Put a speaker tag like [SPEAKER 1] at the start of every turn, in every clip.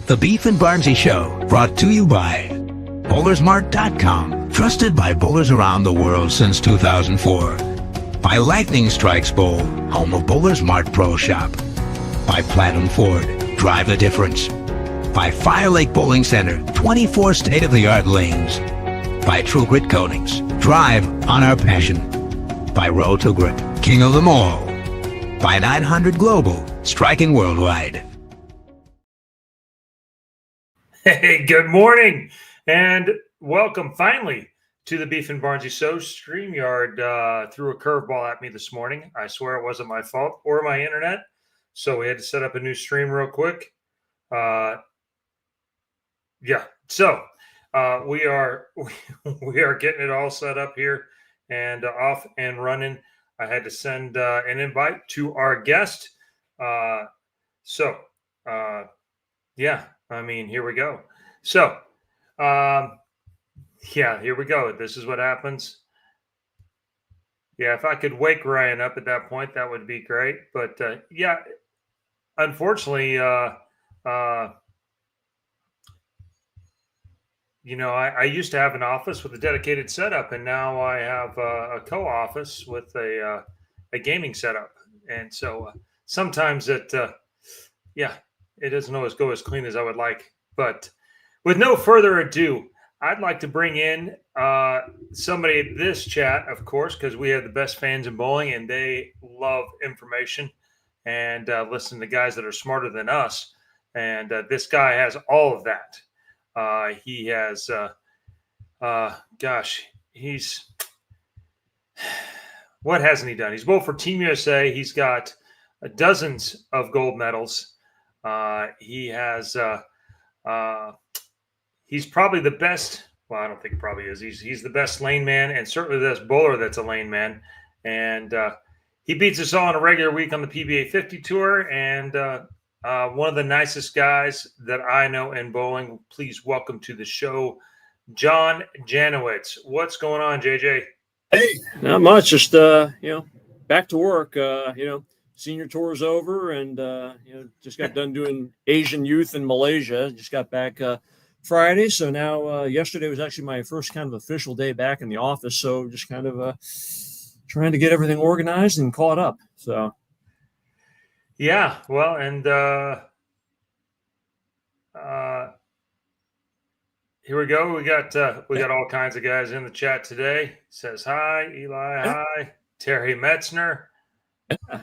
[SPEAKER 1] The Beef and Barnzy Show, brought to you by bowlersmart.com, trusted by bowlers around the world since 2004. By Lightning Strikes Bowl, home of Bowlers Mart Pro Shop. By Platinum Ford, drive the difference. By Fire Lake Bowling Center, 24 state-of-the-art lanes. By True Grit Coatings, drive on our passion. By Road to Grip, king of them all. By 900 Global, striking worldwide.
[SPEAKER 2] Hey, good morning, and welcome finally to the Beef and Barnzy Show. StreamYard threw a curveball at me this morning. I swear it wasn't my fault or my internet, so we had to set up a new stream real quick. We are getting it all set up here and off and running. I had to send an invite to our guest. Here we go. So, here we go. This is what happens. Yeah, if I could wake Ryan up at that point, that would be great. But, unfortunately, I used to have an office with a dedicated setup, and now I have a co-office with a gaming setup. And so sometimes it doesn't always go as clean as I would like. But with no further ado, I'd like to bring in somebody at this chat, of course, because we have the best fans in bowling, and they love information and listen to guys that are smarter than us. And this guy has all of that. He has, what hasn't he done? He's bowled for Team USA. He's got dozens of gold medals. He has, he's probably the best. Well, I don't think he probably is. He's the best lane man, and certainly the best bowler that's a lane man. And he beats us all in a regular week on the PBA 50 tour. And one of the nicest guys that I know in bowling. Please welcome to the show, John Janaicz. What's going on, JJ?
[SPEAKER 3] Hey, not much. Just back to work. Senior tour's over, and just got done doing Asian youth in Malaysia. Just got back Friday, so now yesterday was actually my first kind of official day back in the office. So just kind of trying to get everything organized and caught up. So.
[SPEAKER 2] Yeah, well, and here we go. We got all kinds of guys in the chat today. Says hi, Eli. Hi, Terry Metzner.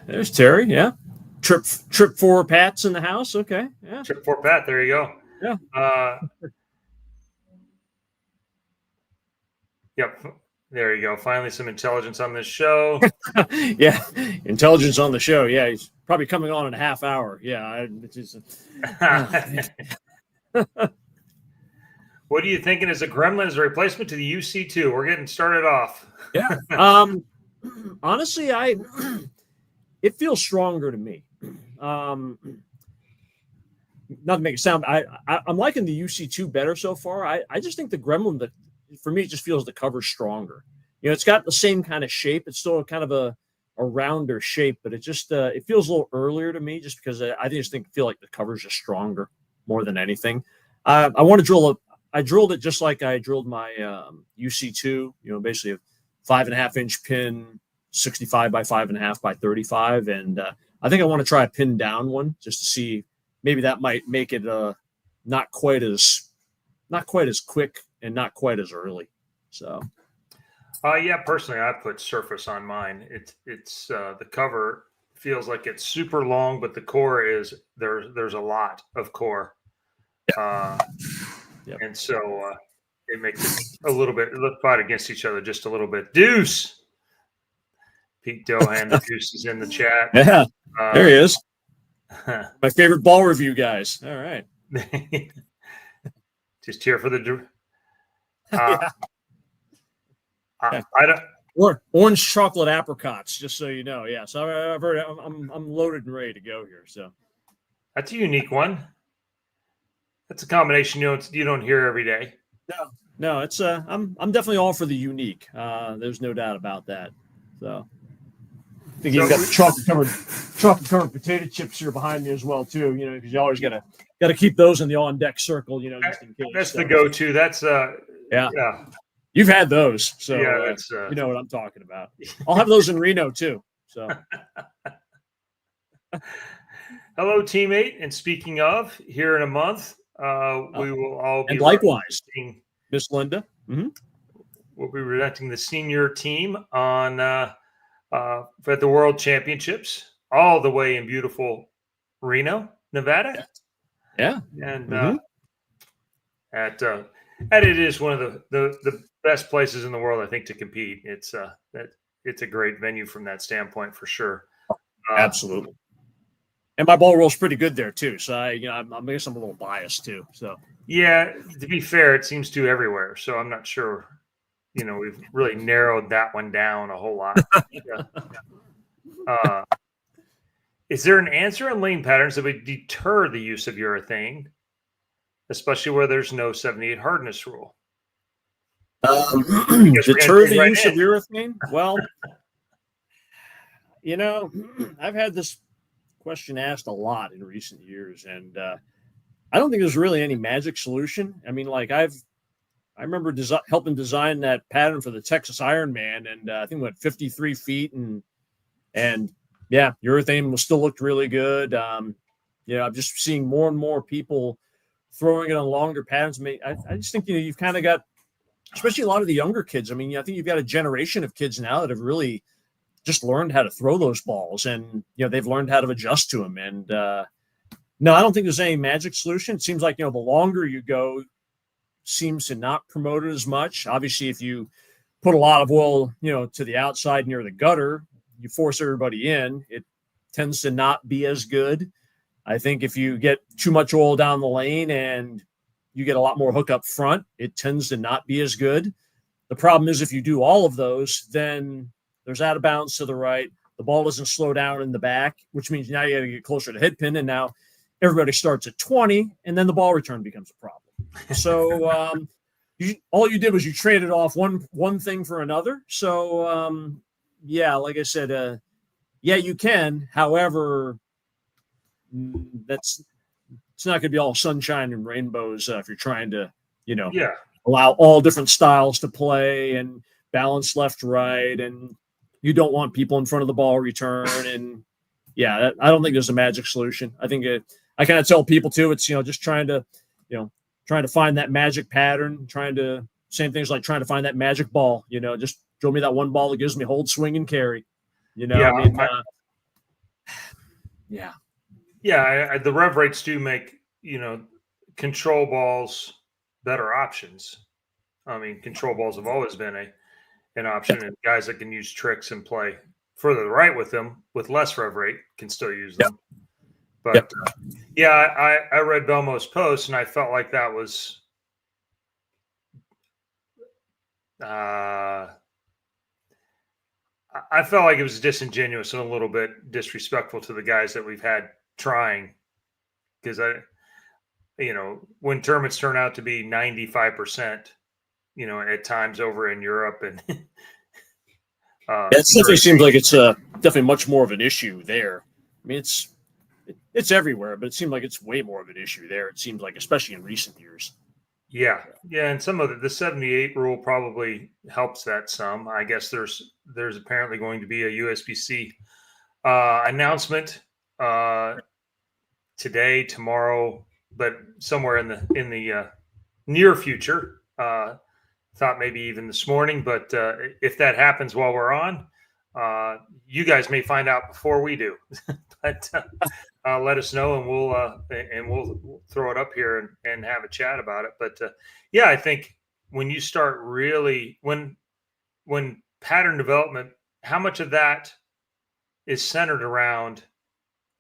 [SPEAKER 3] There's Terry. Yeah, trip for Pat's in the house. Okay, yeah.
[SPEAKER 2] Trip for Pat. There you go.
[SPEAKER 3] Yeah.
[SPEAKER 2] Yep. There you go. Finally, some intelligence on this show.
[SPEAKER 3] Yeah, intelligence on the show. Yeah, he's probably coming on in a half hour. Yeah.
[SPEAKER 2] What are you thinking as a Gremlin as a replacement to the UC2? We're getting started off.
[SPEAKER 3] Yeah. Honestly, it feels stronger to me. Not to make it sound, I'm liking the UC2 better so far. I just think the Gremlin, for me, it just feels the cover's stronger. It's got the same kind of shape. It's still kind of a rounder shape, but it just it feels a little earlier to me, just because I feel like the cover's just stronger more than anything. I want to drill I drilled it just like I drilled my UC2. Basically a 5.5-inch pin, 65 by 5.5 by 35, and I think I want to try a pin down one just to see. Maybe that might make it not quite as quick and not quite as early. So,
[SPEAKER 2] personally, I put surface on mine. It's the cover feels like it's super long, but the core is there's a lot of core, and so it makes it a little bit. Let's fight against each other just a little bit. Deuce, Pete Dohan, the Deuce is in the chat.
[SPEAKER 3] Yeah, there he is. My favorite ball review guys. All right.
[SPEAKER 2] Just cheer for the I don't
[SPEAKER 3] orange chocolate apricots, just so you know. Yeah, so I've heard I'm loaded and ready to go here. So
[SPEAKER 2] that's a unique one. That's a combination you don't hear every day.
[SPEAKER 3] No, it's I'm definitely all for the unique. There's no doubt about that. So I think you've got the chocolate covered potato chips here behind me as well too. Because you always got to got to keep those in the on deck circle, just in case.
[SPEAKER 2] That's the go-to. That's
[SPEAKER 3] yeah.
[SPEAKER 2] Yeah.
[SPEAKER 3] You've had those, so
[SPEAKER 2] Yeah, that's
[SPEAKER 3] you know what I'm talking about. I'll have those in Reno too. So,
[SPEAKER 2] hello, teammate. And speaking of, here in a month, we will all be
[SPEAKER 3] and likewise,
[SPEAKER 2] representing-
[SPEAKER 3] Miss Linda. Mm-hmm.
[SPEAKER 2] We'll be representing the senior team on for the World Championships, all the way in beautiful Reno, Nevada.
[SPEAKER 3] Yeah,
[SPEAKER 2] and
[SPEAKER 3] Mm-hmm.
[SPEAKER 2] And it is one of the best places in the world, I think, to compete. It's a great venue from that standpoint for sure.
[SPEAKER 3] Absolutely. And my ball roll's pretty good there too. So I guess I'm a little biased too. So
[SPEAKER 2] yeah, to be fair, it seems to everywhere. So I'm not sure. We've really narrowed that one down a whole lot. Is there an answer in lane patterns that would deter the use of urethane, especially where there's no 78 hardness rule?
[SPEAKER 3] Deter the use of urethane? Well, I've had this question asked a lot in recent years, and I don't think there's really any magic solution. I mean, like I remember helping design that pattern for the Texas Ironman, and I think we went 53 feet, and yeah, urethane will still looked really good. I'm just seeing more and more people throwing it on longer patterns. I just think you've kind of got, especially a lot of the younger kids. I mean, I think you've got a generation of kids now that have really just learned how to throw those balls, and they've learned how to adjust to them. And no, I don't think there's any magic solution. It seems like the longer you go, seems to not promote it as much. Obviously, if you put a lot of oil, to the outside near the gutter, you force everybody in, it tends to not be as good. I think if you get too much oil down the lane and you get a lot more hook up front, it tends to not be as good. The problem is if you do all of those, then there's out of bounds to the right. The ball doesn't slow down in the back, which means now you got to get closer to head pin. And now everybody starts at 20, and then the ball return becomes a problem. So all you did was you traded off one thing for another. So yeah, like I said, yeah, you can. However, it's not going to be all sunshine and rainbows if you're trying to, allow all different styles to play and balance left, right, and you don't want people in front of the ball return. And yeah, I don't think there's a magic solution. I think I kind of tell people too, it's just trying to find that magic pattern, same things like trying to find that magic ball. Just show me that one ball that gives me hold, swing, and carry. Yeah.
[SPEAKER 2] Yeah, the rev rates do make control balls better options. I mean, control balls have always been an option, and guys that can use tricks and play further to the right with them with less rev rate can still use them. But I read Belmo's post, and I felt like that was I felt like it was disingenuous and a little bit disrespectful to the guys that we've had trying, because when tournaments turn out to be 95%, at times over in Europe, and
[SPEAKER 3] that definitely seems like it's definitely much more of an issue there. I mean, it's everywhere, but it seems like it's way more of an issue there. It seems like, especially in recent years.
[SPEAKER 2] Yeah, and some of the 78 rule probably helps that some. I guess there's apparently going to be a USBC announcement today, tomorrow, but somewhere in the near future. Thought maybe even this morning, but if that happens while we're on, you guys may find out before we do. But let us know, and we'll throw it up here and have a chat about it. But yeah, I think when you start really when pattern development, how much of that is centered around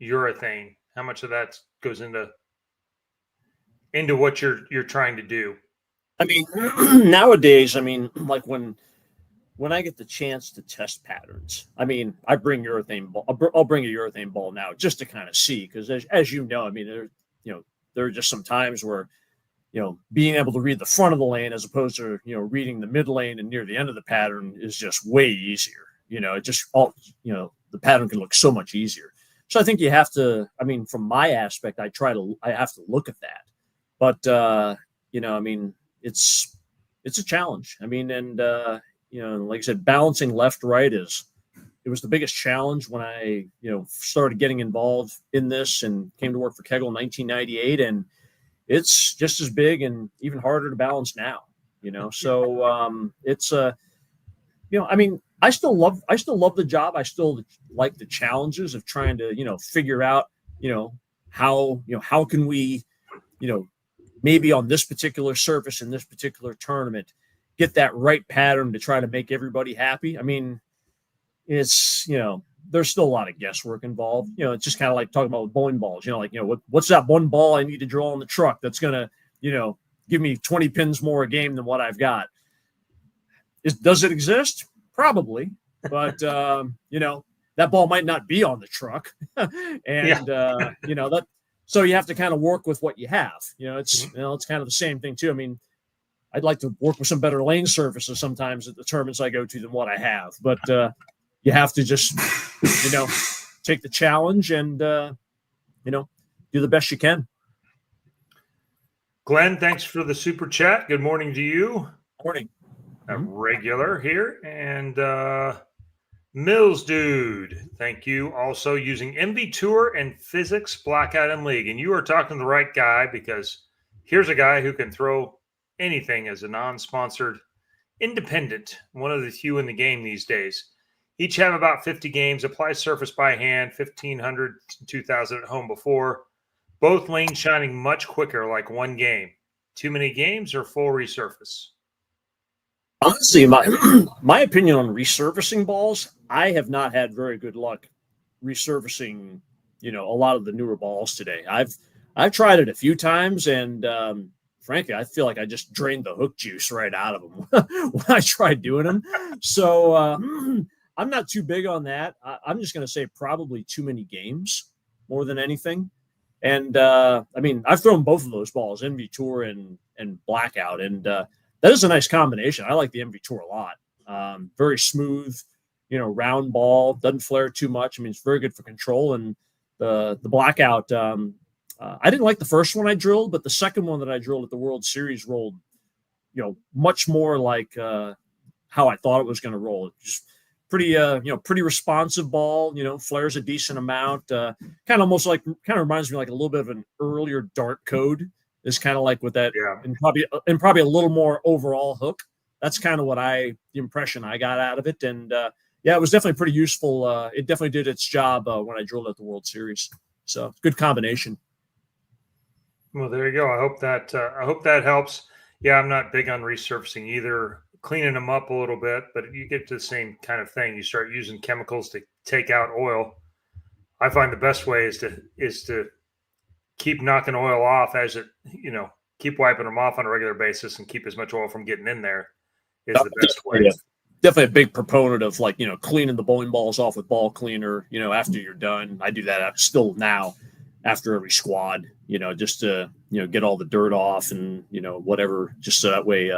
[SPEAKER 2] urethane? How much of that goes into what you're trying to do?
[SPEAKER 3] I mean, nowadays, like when I get the chance to test patterns, I bring urethane ball. I'll bring a urethane ball now just to kind of see, because as you know, there are just some times where, being able to read the front of the lane as opposed to, reading the mid lane and near the end of the pattern is just way easier. It just the pattern can look so much easier. So I think you have to, I mean, from my aspect, I have to look at that. But, I mean, it's a challenge. I mean, and, like I said, balancing left, right it was the biggest challenge when I, started getting involved in this and came to work for Kegel in 1998. And it's just as big and even harder to balance now, So it's I mean, I still love the job. I still like the challenges of trying to, figure out, how can we, maybe on this particular surface in this particular tournament, get that right pattern to try to make everybody happy. I mean, it's, there's still a lot of guesswork involved. It's just kind of like talking about bowling balls, what's that one ball I need to draw on the truck that's going to, give me 20 pins more a game than what I've got. Does it exist? Probably. But, that ball might not be on the truck. And, that, so you have to kind of work with what you have. It's kind of the same thing too. I mean, I'd like to work with some better lane surfaces sometimes at the tournaments I go to than what I have. But you have to just, take the challenge and, do the best you can.
[SPEAKER 2] Glenn, thanks for the super chat. Good morning to you.
[SPEAKER 3] Morning.
[SPEAKER 2] A regular here. And Mills Dude, thank you. Also using MV Tour and Physics Blackout and League. And you are talking to the right guy, because here's a guy who can throw anything as a non-sponsored independent, one of the few in the game these days. Each have about 50 games, apply surface by hand, 1,500 to 2,000 at home before. Both lanes shining much quicker, like one game. Too many games or full resurface?
[SPEAKER 3] Honestly, my opinion on resurfacing balls, I have not had very good luck resurfacing, a lot of the newer balls today. I've tried it a few times, and frankly, I feel like I just drained the hook juice right out of them when I tried doing them. So I'm not too big on that. I'm just going to say probably too many games more than anything. And I mean, I've thrown both of those balls, MV Tour and Blackout, and that is a nice combination. I like the MV Tour a lot. Very smooth, round ball, doesn't flare too much. I mean, it's very good for control. And the Blackout, I didn't like the first one I drilled, but the second one that I drilled at the World Series rolled, much more like how I thought it was going to roll. Just pretty responsive ball, flares a decent amount, kind of reminds me like a little bit of an earlier Dark Code is kind of like with that, and probably a little more overall hook. That's kind of the impression I got out of it. And it was definitely pretty useful. It definitely did its job when I drilled at the World Series. So good combination.
[SPEAKER 2] Well, there you go. I hope that helps. Yeah, I'm not big on resurfacing either. Cleaning them up a little bit, but you get to the same kind of thing. You start using chemicals to take out oil. I find the best way is to keep knocking oil off as it, keep wiping them off on a regular basis and keep as much oil from getting in there is the best way. Yeah.
[SPEAKER 3] Definitely a big proponent of cleaning the bowling balls off with ball cleaner, after you're done. I do that still now after every squad, just to, get all the dirt off and, whatever, just so that way,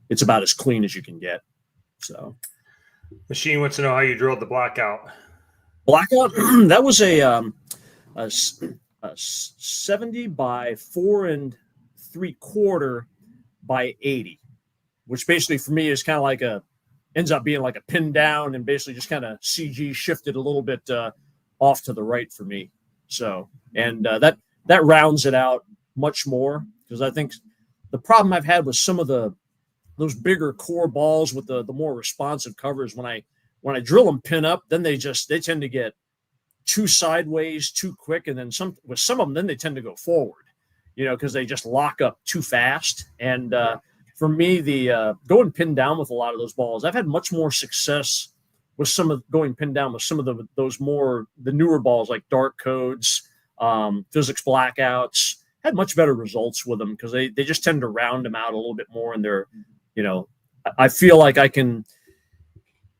[SPEAKER 3] it's about as clean as you can get. So,
[SPEAKER 2] Machine wants to know how you drilled the Blackout.
[SPEAKER 3] Blackout, that was a 70 by 4 3/4 by 80, which basically for me is kind of ends up being like a pin down and basically just kind of CG shifted a little bit off to the right for me. So, and that rounds it out much more, because I think the problem I've had with some of those bigger core balls with the more responsive covers, when I drill them pin up, then they tend to get too sideways too quick, and then with some of them then they tend to go forward, because they just lock up too fast. And for me, the going pin down with a lot of those balls, I've had much more success with going pin down with some of the newer balls like Dark Codes, Physics Blackouts. Had much better results with them because they just tend to round them out a little bit more, and they're, I feel like I can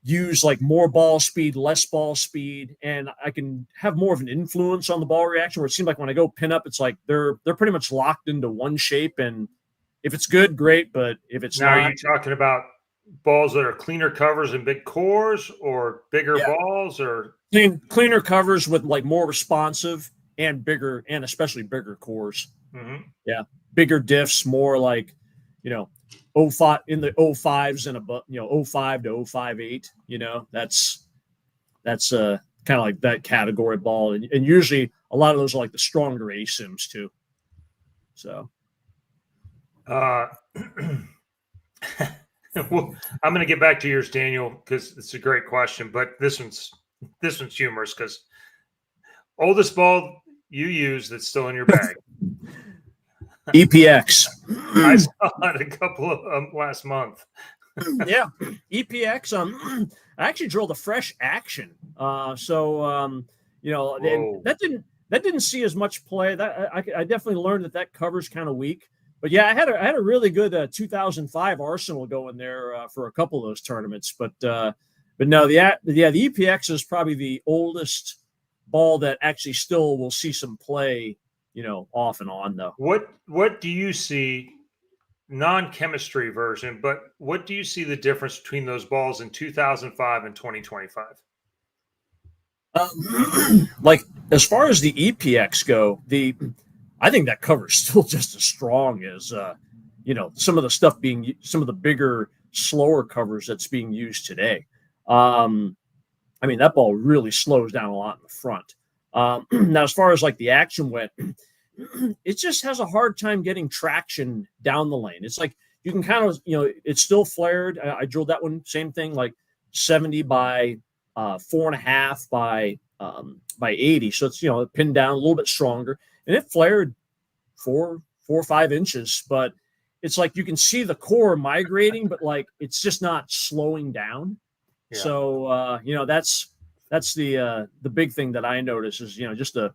[SPEAKER 3] use like more ball speed, less ball speed, and I can have more of an influence on the ball reaction, where it seems like when I go pin up, it's like they're pretty much locked into one shape, and if it's good, great, but if it's not.
[SPEAKER 2] Are you talking about balls that are cleaner covers and big cores, or bigger balls, or
[SPEAKER 3] cleaner covers with like more responsive and bigger, and especially bigger cores.
[SPEAKER 2] Mm-hmm.
[SPEAKER 3] Yeah, bigger diffs, more like, you know, 05 in the 05s and above, you know, 05 to 05.8. You know, that's kind of like that category ball, and usually a lot of those are like the stronger ASIMs too. So,
[SPEAKER 2] well, I'm going to get back to yours, Daniel, because it's a great question. But this one's humorous because oldest ball you use that's still in your bag.
[SPEAKER 3] EPX.
[SPEAKER 2] I saw it a couple of last month.
[SPEAKER 3] Yeah, EPX. I actually drilled a fresh action. You know, that didn't see as much play. That I definitely learned that cover's kind of weak. But yeah, I had a really good 2005 arsenal going there for a couple of those tournaments. But no, the EPX is probably the oldest ball that actually still will see some play, you know, off and on though.
[SPEAKER 2] What do you see, non-chemistry version, but what do you see the difference between those balls in 2005 and 2025?
[SPEAKER 3] Like as far as the EPX go, I think that cover is still just as strong as you know, some of the bigger, slower covers that's being used today. I mean, that ball really slows down a lot in the front. Now, as far as like the action went, it just has a hard time getting traction down the lane. It's like you can kind of, you know, it's still flared. I drilled that one, same thing, like 70 by 4.5 by 80. So it's, you know, pinned down a little bit stronger, and it flared 4 or 5 inches. But it's like you can see the core migrating, but like it's just not slowing down. Yeah. So you know, that's the big thing that I notice is, you know, just it's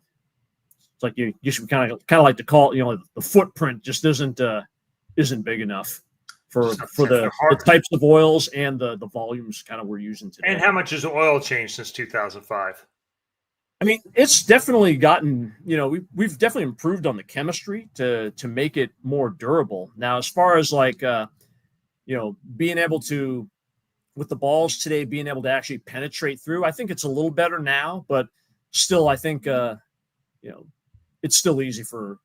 [SPEAKER 3] like you should kind of like to call it, you know, the footprint just isn't big enough for the types of oils and the volumes kind of we're using today.
[SPEAKER 2] And how much has oil changed since 2005?
[SPEAKER 3] I mean, it's definitely gotten, you know, we've definitely improved on the chemistry to make it more durable. Now, as far as like you know, being able to, with the balls today, being able to actually penetrate through, I think it's a little better now, but still, I think you know, it's still easy for,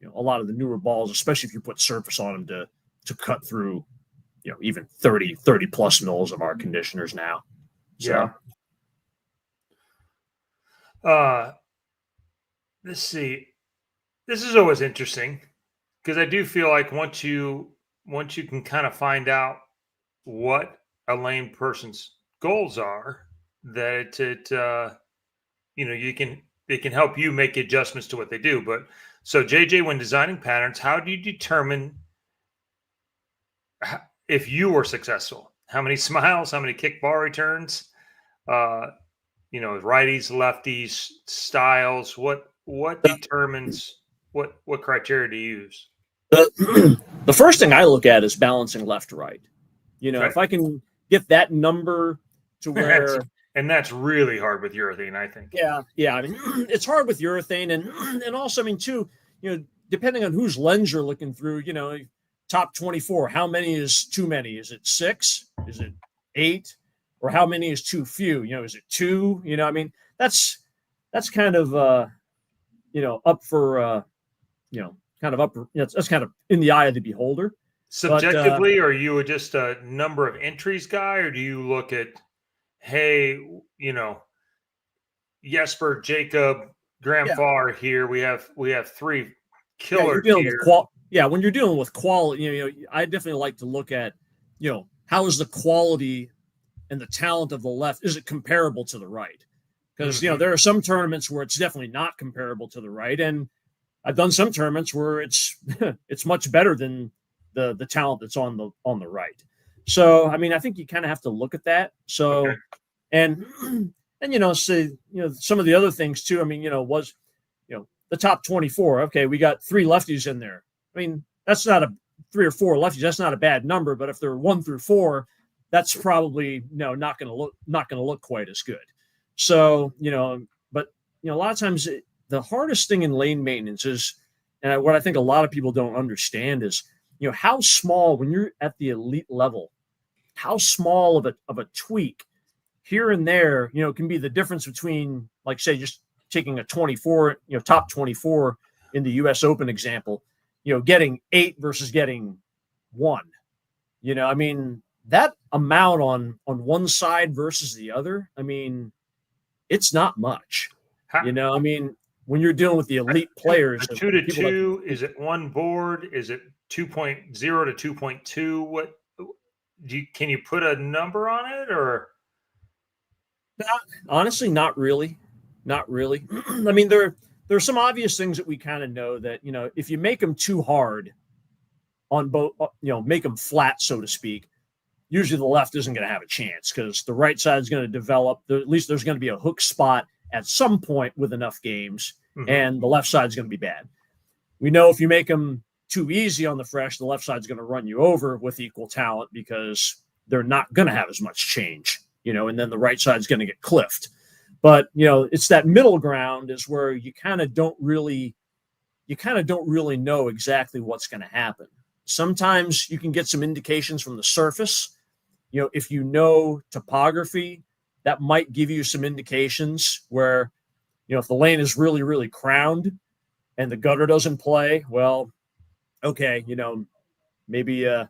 [SPEAKER 3] you know, a lot of the newer balls, especially if you put surface on them to cut through, you know, even 30 plus mils of our conditioners now. So.
[SPEAKER 2] Yeah. Let's see. This is always interesting because I do feel like once you can kind of find out what a lame person's goals are, that it you know, they can help you make adjustments to what they do. But so JJ, when designing patterns, how do you determine if you were successful? How many smiles, how many kick ball returns, you know, righties, lefties, styles, what determines what criteria to use?
[SPEAKER 3] The first thing I look at is balancing left to right. You know,
[SPEAKER 2] Okay.
[SPEAKER 3] if I can get that number to where,
[SPEAKER 2] and that's really hard with urethane, I think.
[SPEAKER 3] Yeah. I mean, it's hard with urethane, and also, I mean, too, you know, depending on whose lens you're looking through, you know, top 24, how many is too many? Is it 6? Is it 8? Or how many is too few? You know, is it 2? You know, I mean, that's kind of you know, up for you know, kind of up. You know, that's kind of in the eye of the beholder.
[SPEAKER 2] Subjectively, are you just a number of entries guy, or do you look at, hey, you know, Jesper, Jacob, Graham Farr here. We have 3 killers
[SPEAKER 3] here. When you're dealing with quality, you know, I definitely like to look at, you know, how is the quality and the talent of the left, is it comparable to the right? Because, you know, there are some tournaments where it's definitely not comparable to the right. And I've done some tournaments where it's it's much better than the talent that's on the right. So, I mean, I think you kind of have to look at that. So, and you know, so, you know, some of the other things too, I mean, you know, was, you know, the top 24. Okay, we got 3 lefties in there. I mean, that's not 3 or 4 lefties. That's not a bad number. But if they're 1 through 4, that's probably not going to look quite as good. So, you know, but you know, a lot of times the hardest thing in lane maintenance is, and what I think a lot of people don't understand is, you know, how small, when you're at the elite level, how small of a tweak here and there, can be the difference between, like, say, just taking a 24, top 24 in the U.S. Open example, getting 8 versus getting 1. I mean, that amount on one side versus the other, I mean, it's not much. I mean, when you're dealing with the elite players,
[SPEAKER 2] 2-2, is it one board? Is it 2.0 to 2.2? What can you put a number on it, or?
[SPEAKER 3] Honestly, not really. Not really. I mean, there are some obvious things that we kind of know that, if you make them too hard on both, make them flat, so to speak, usually the left isn't going to have a chance because the right side is going to develop. At least there's going to be a hook spot at some point with enough games, and the left side is going to be bad. We know if you make them too easy on the fresh, the left side is going to run you over with equal talent because they're not going to have as much change, and then the right side is going to get cliffed. But, it's that middle ground is where you kind of don't really know exactly what's going to happen. Sometimes you can get some indications from the surface. If you know topography, that might give you some indications where, if the lane is really, really crowned and the gutter doesn't play, well, okay, maybe the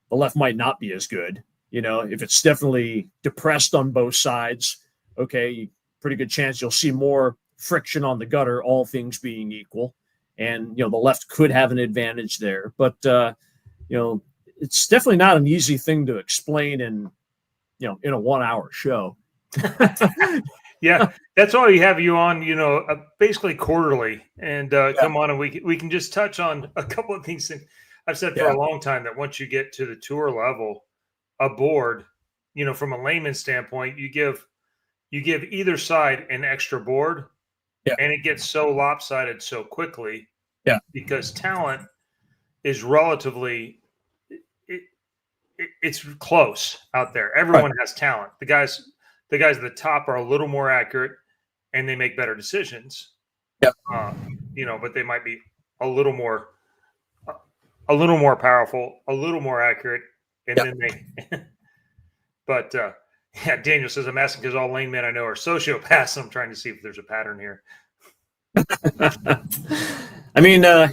[SPEAKER 3] left might not be as good. If it's definitely depressed on both sides, okay, pretty good chance you'll see more friction on the gutter, all things being equal. And, the left could have an advantage there. But, it's definitely not an easy thing to explain in a 1-hour show.
[SPEAKER 2] Yeah, that's why we have you on, basically quarterly, and come on, and we can just touch on a couple of things. I've said for a long time that once you get to the tour level, a board, from a layman standpoint, you give either side an extra board, and it gets so lopsided so quickly, because talent is relatively it's close out there. Everyone has talent. The guys at the top are a little more accurate and they make better decisions. But they might be a little more powerful, a little more accurate, and then they. But Daniel says, I'm asking because all lane men I know are sociopaths. I'm trying to see if there's a pattern here.
[SPEAKER 3] I mean, I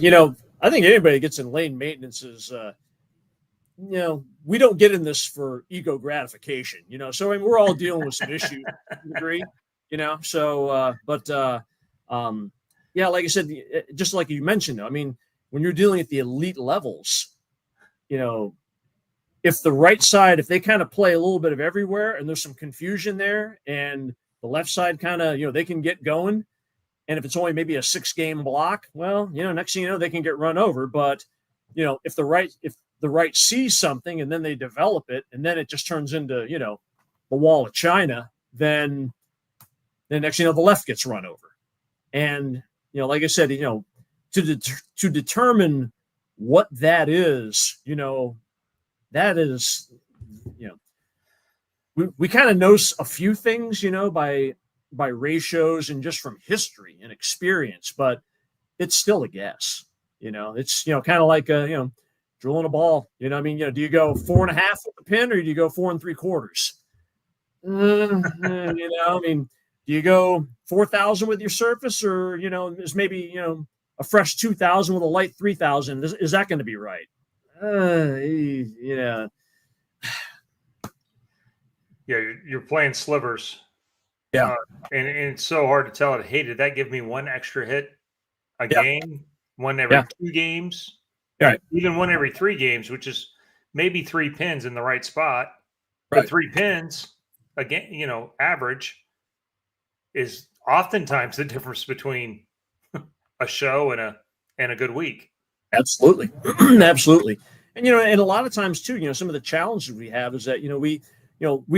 [SPEAKER 3] think anybody gets in lane maintenance is, we don't get in this for ego gratification, so I mean, we're all dealing with some issues to a degree, so, like I said, just like you mentioned, I mean, when you're dealing at the elite levels, if the right side, if they kind of play a little bit of everywhere and there's some confusion there and the left side kind of, they can get going. And if it's only maybe a 6-game block, well, next thing you know, they can get run over. But, if the right sees something and then they develop it and then it just turns into, the wall of China, then next thing you know, the left gets run over. And, like I said, to determine what that is, that is, we kind of know a few things, by ratios and just from history and experience, but it's still a guess. It's, kind of like, drilling a ball, I mean, do you go 4.5 with the pin or do you go 4 3/4? I mean, do you go 4,000 with your surface or, is maybe, a fresh 2,000 with a light 3,000? Is that going to be right? Yeah,
[SPEAKER 2] you're playing slivers.
[SPEAKER 3] And
[SPEAKER 2] it's so hard to tell it. Hey, did that give me one extra hit a game? One every 2 games?
[SPEAKER 3] Right.
[SPEAKER 2] Even one every 3 games, which is maybe 3 pins in the right spot. But 3 pins, again, average is oftentimes the difference between a show and a good week.
[SPEAKER 3] Absolutely. Absolutely. And, and a lot of times too, some of the challenges we have is that, we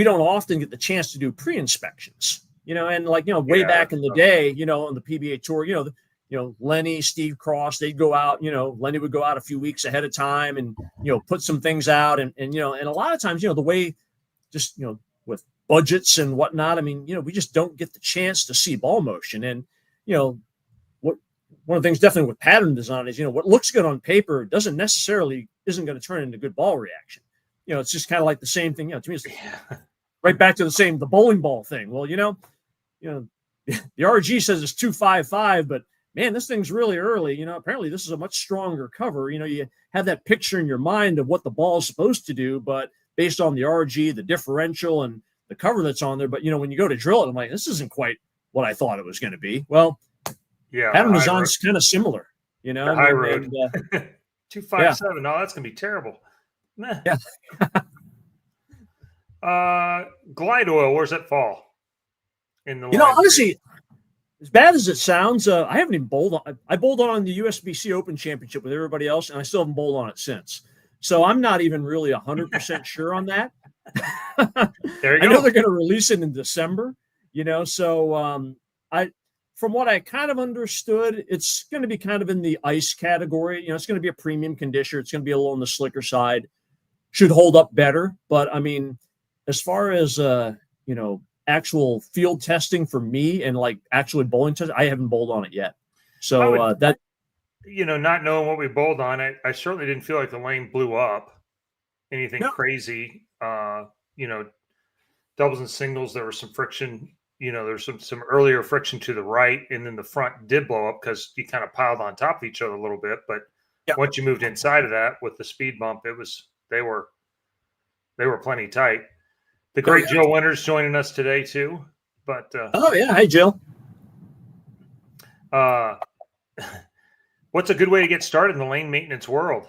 [SPEAKER 3] don't often get the chance to do pre-inspections, and way back in the day, on the PBA tour, Lenny, Steve Cross, they'd go out, Lenny would go out a few weeks ahead of time and, put some things out. And a lot of times, the way just, with budgets and whatnot, I mean, we just don't get the chance to see ball motion. And, one of the things definitely with pattern design is, what looks good on paper isn't going to turn into good ball reaction. It's just kind of like the same thing. To me, it's right back to the bowling ball thing. Well, the RG says it's 255, but man, this thing's really early. Apparently this is a much stronger cover. You have that picture in your mind of what the ball is supposed to do, but based on the RG, the differential, and the cover that's on there. But, when you go to drill it, I'm like, this isn't quite what I thought it was going to be. Well,
[SPEAKER 2] yeah,
[SPEAKER 3] pattern design's kind of similar,
[SPEAKER 2] The high road. 257.
[SPEAKER 3] Yeah.
[SPEAKER 2] No, that's going to be terrible. Meh.
[SPEAKER 3] Yeah.
[SPEAKER 2] Glide oil, where's that fall? In the
[SPEAKER 3] honestly, as bad as it sounds, I haven't even bowled on. I bowled on the USBC Open Championship with everybody else, and I still haven't bowled on it since. So I'm not even really 100% sure on that.
[SPEAKER 2] There you
[SPEAKER 3] I
[SPEAKER 2] go.
[SPEAKER 3] know they're going to release it in December, so from what I kind of understood, it's going to be kind of in the ice category. It's going to be a premium conditioner. It's going to be a little on the slicker side. Should hold up better. But, I mean, as far as, actual field testing for me and like actually bowling test, I haven't bowled on it yet. So that,
[SPEAKER 2] not knowing what we bowled on it, I certainly didn't feel like the lane blew up anything crazy. Doubles and singles, there was some friction. There's some earlier friction to the right, and then the front did blow up because you kind of piled on top of each other a little bit. But once you moved inside of that with the speed bump, they were plenty tight. The great Jill Winters joining us today too. But
[SPEAKER 3] hi Jill.
[SPEAKER 2] What's a good way to get started in the lane maintenance world?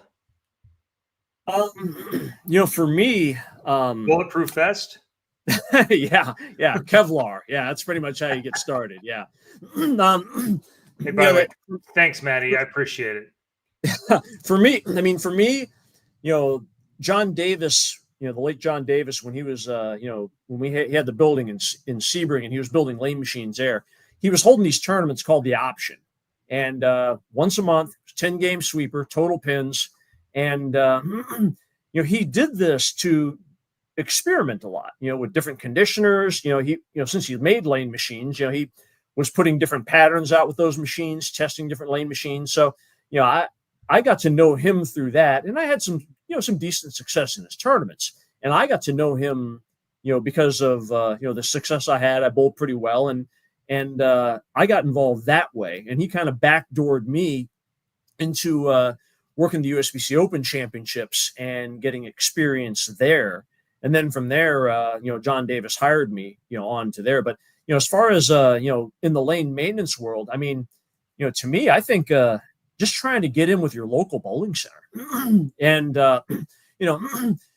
[SPEAKER 3] For me,
[SPEAKER 2] bulletproof vest.
[SPEAKER 3] yeah, Kevlar. Yeah, that's pretty much how you get started. Yeah.
[SPEAKER 2] Hey, by the way, thanks, Maddie. I appreciate it.
[SPEAKER 3] For me, John Davis. The late John Davis, when he was, when he had the building in Sebring and he was building lane machines there, he was holding these tournaments called the Option. And once a month, 10-game sweeper, total pins. And, he did this to experiment a lot, with different conditioners. Since he made lane machines, he was putting different patterns out with those machines, testing different lane machines. So, I got to know him through that. And I had some decent success in his tournaments. And I got to know him, because of, the success I had. I bowled pretty well. And I got involved that way. And he kind of backdoored me into working the USBC Open Championships and getting experience there. And then from there, John Davis hired me, on to there. But, as far as, in the lane maintenance world, I mean, to me, I think just trying to get in with your local bowling center and,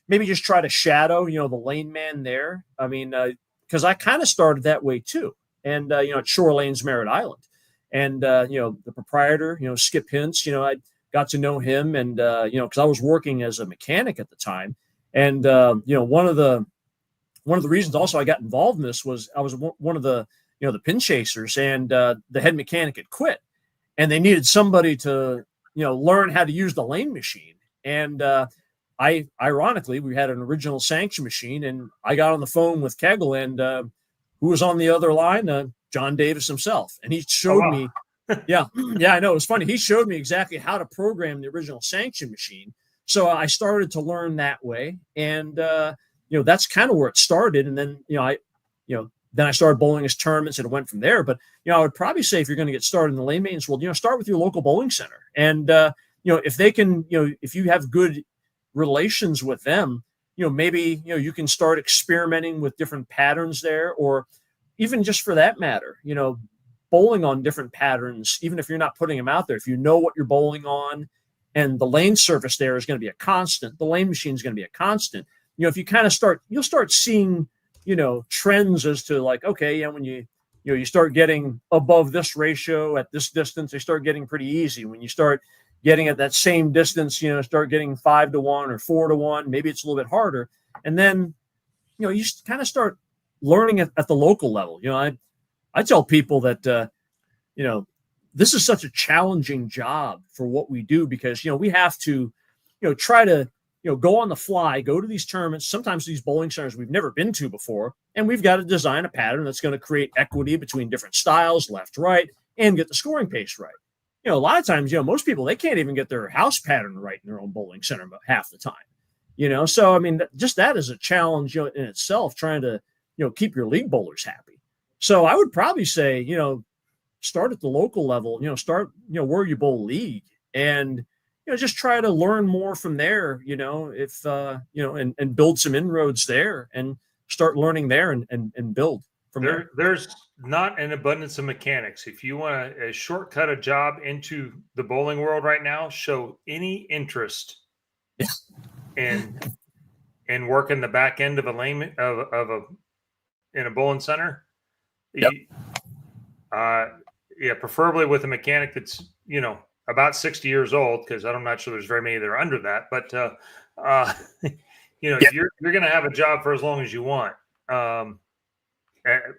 [SPEAKER 3] maybe just try to shadow, the lane man there. I mean, because I kind of started that way too. And, at Shore Lanes, Merritt Island. And, the proprietor, Skip Hintz, I got to know him and, because I was working as a mechanic at the time. And, one of the reasons also I got involved in this was I was one of the, the pin chasers, and the head mechanic had quit. And they needed somebody to, learn how to use the lane machine. And ironically, we had an original sanction machine, and I got on the phone with Kegel, and who was on the other line? John Davis himself. And he showed me, yeah, I know. It was funny. He showed me exactly how to program the original sanction machine. So I started to learn that way. And, that's kind of where it started. And then, then I started bowling as tournaments and it went from there. But, I would probably say if you're going to get started in the lane maintenance world, start with your local bowling center. And, if they can, if you have good relations with them, maybe, you can start experimenting with different patterns there, or even just for that matter, bowling on different patterns, even if you're not putting them out there, if you know what you're bowling on and the lane surface there is going to be a constant, the lane machine is going to be a constant. If you kind of you'll start seeing, trends as to like, okay, when you start getting above this ratio at this distance, they start getting pretty easy. When you start getting at that same distance, start getting 5-1 or 4-1, maybe it's a little bit harder. And then, you kind of start learning at the local level. I tell people that, this is such a challenging job for what we do because, we have to, try to, go on the fly, go to these tournaments, sometimes these bowling centers we've never been to before, and we've got to design a pattern that's going to create equity between different styles, left, right, and get the scoring pace right. A lot of times, most people, they can't even get their house pattern right in their own bowling center half the time. So I mean, just that is a challenge, in itself, trying to, keep your league bowlers happy. So I would probably say, start at the local level, start, where you bowl league, and just try to learn more from there, if and build some inroads there, and start learning there, and build from there.
[SPEAKER 2] There's not an abundance of mechanics. If you want to shortcut a job into the bowling world right now, show any interest in working the back end of a lane in a bowling center.
[SPEAKER 3] Yep.
[SPEAKER 2] Preferably with a mechanic that's about 60 years old, because I'm not sure there's very many that are under that. But you're going to have a job for as long as you want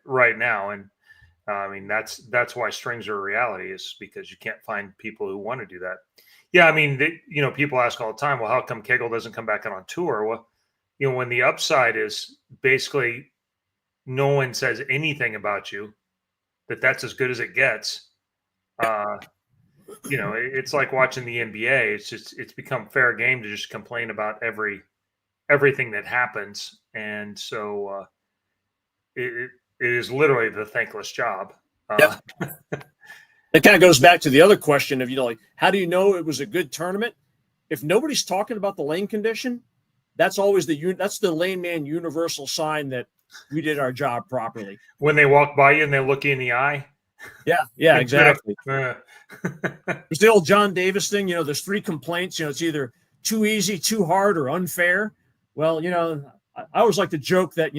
[SPEAKER 2] right now, and I mean that's why strings are a reality, is because you can't find people who want to do that. Yeah, I mean, people ask all the time, well, how come Kegel doesn't come back on tour? Well, when the upside is basically no one says anything about you, that's as good as it gets. It's like watching the NBA. It's become fair game to just complain about everything that happens. And so it is literally the thankless job.
[SPEAKER 3] It kind of goes back to the other question of, how do you know it was a good tournament? If nobody's talking about the lane condition, that's always that's the lane man universal sign that we did our job properly.
[SPEAKER 2] When they walk by you and they look you in the eye.
[SPEAKER 3] Yeah, exactly. There's the old John Davis thing, there's 3 complaints, it's either too easy, too hard, or unfair. Well, I always like to joke that,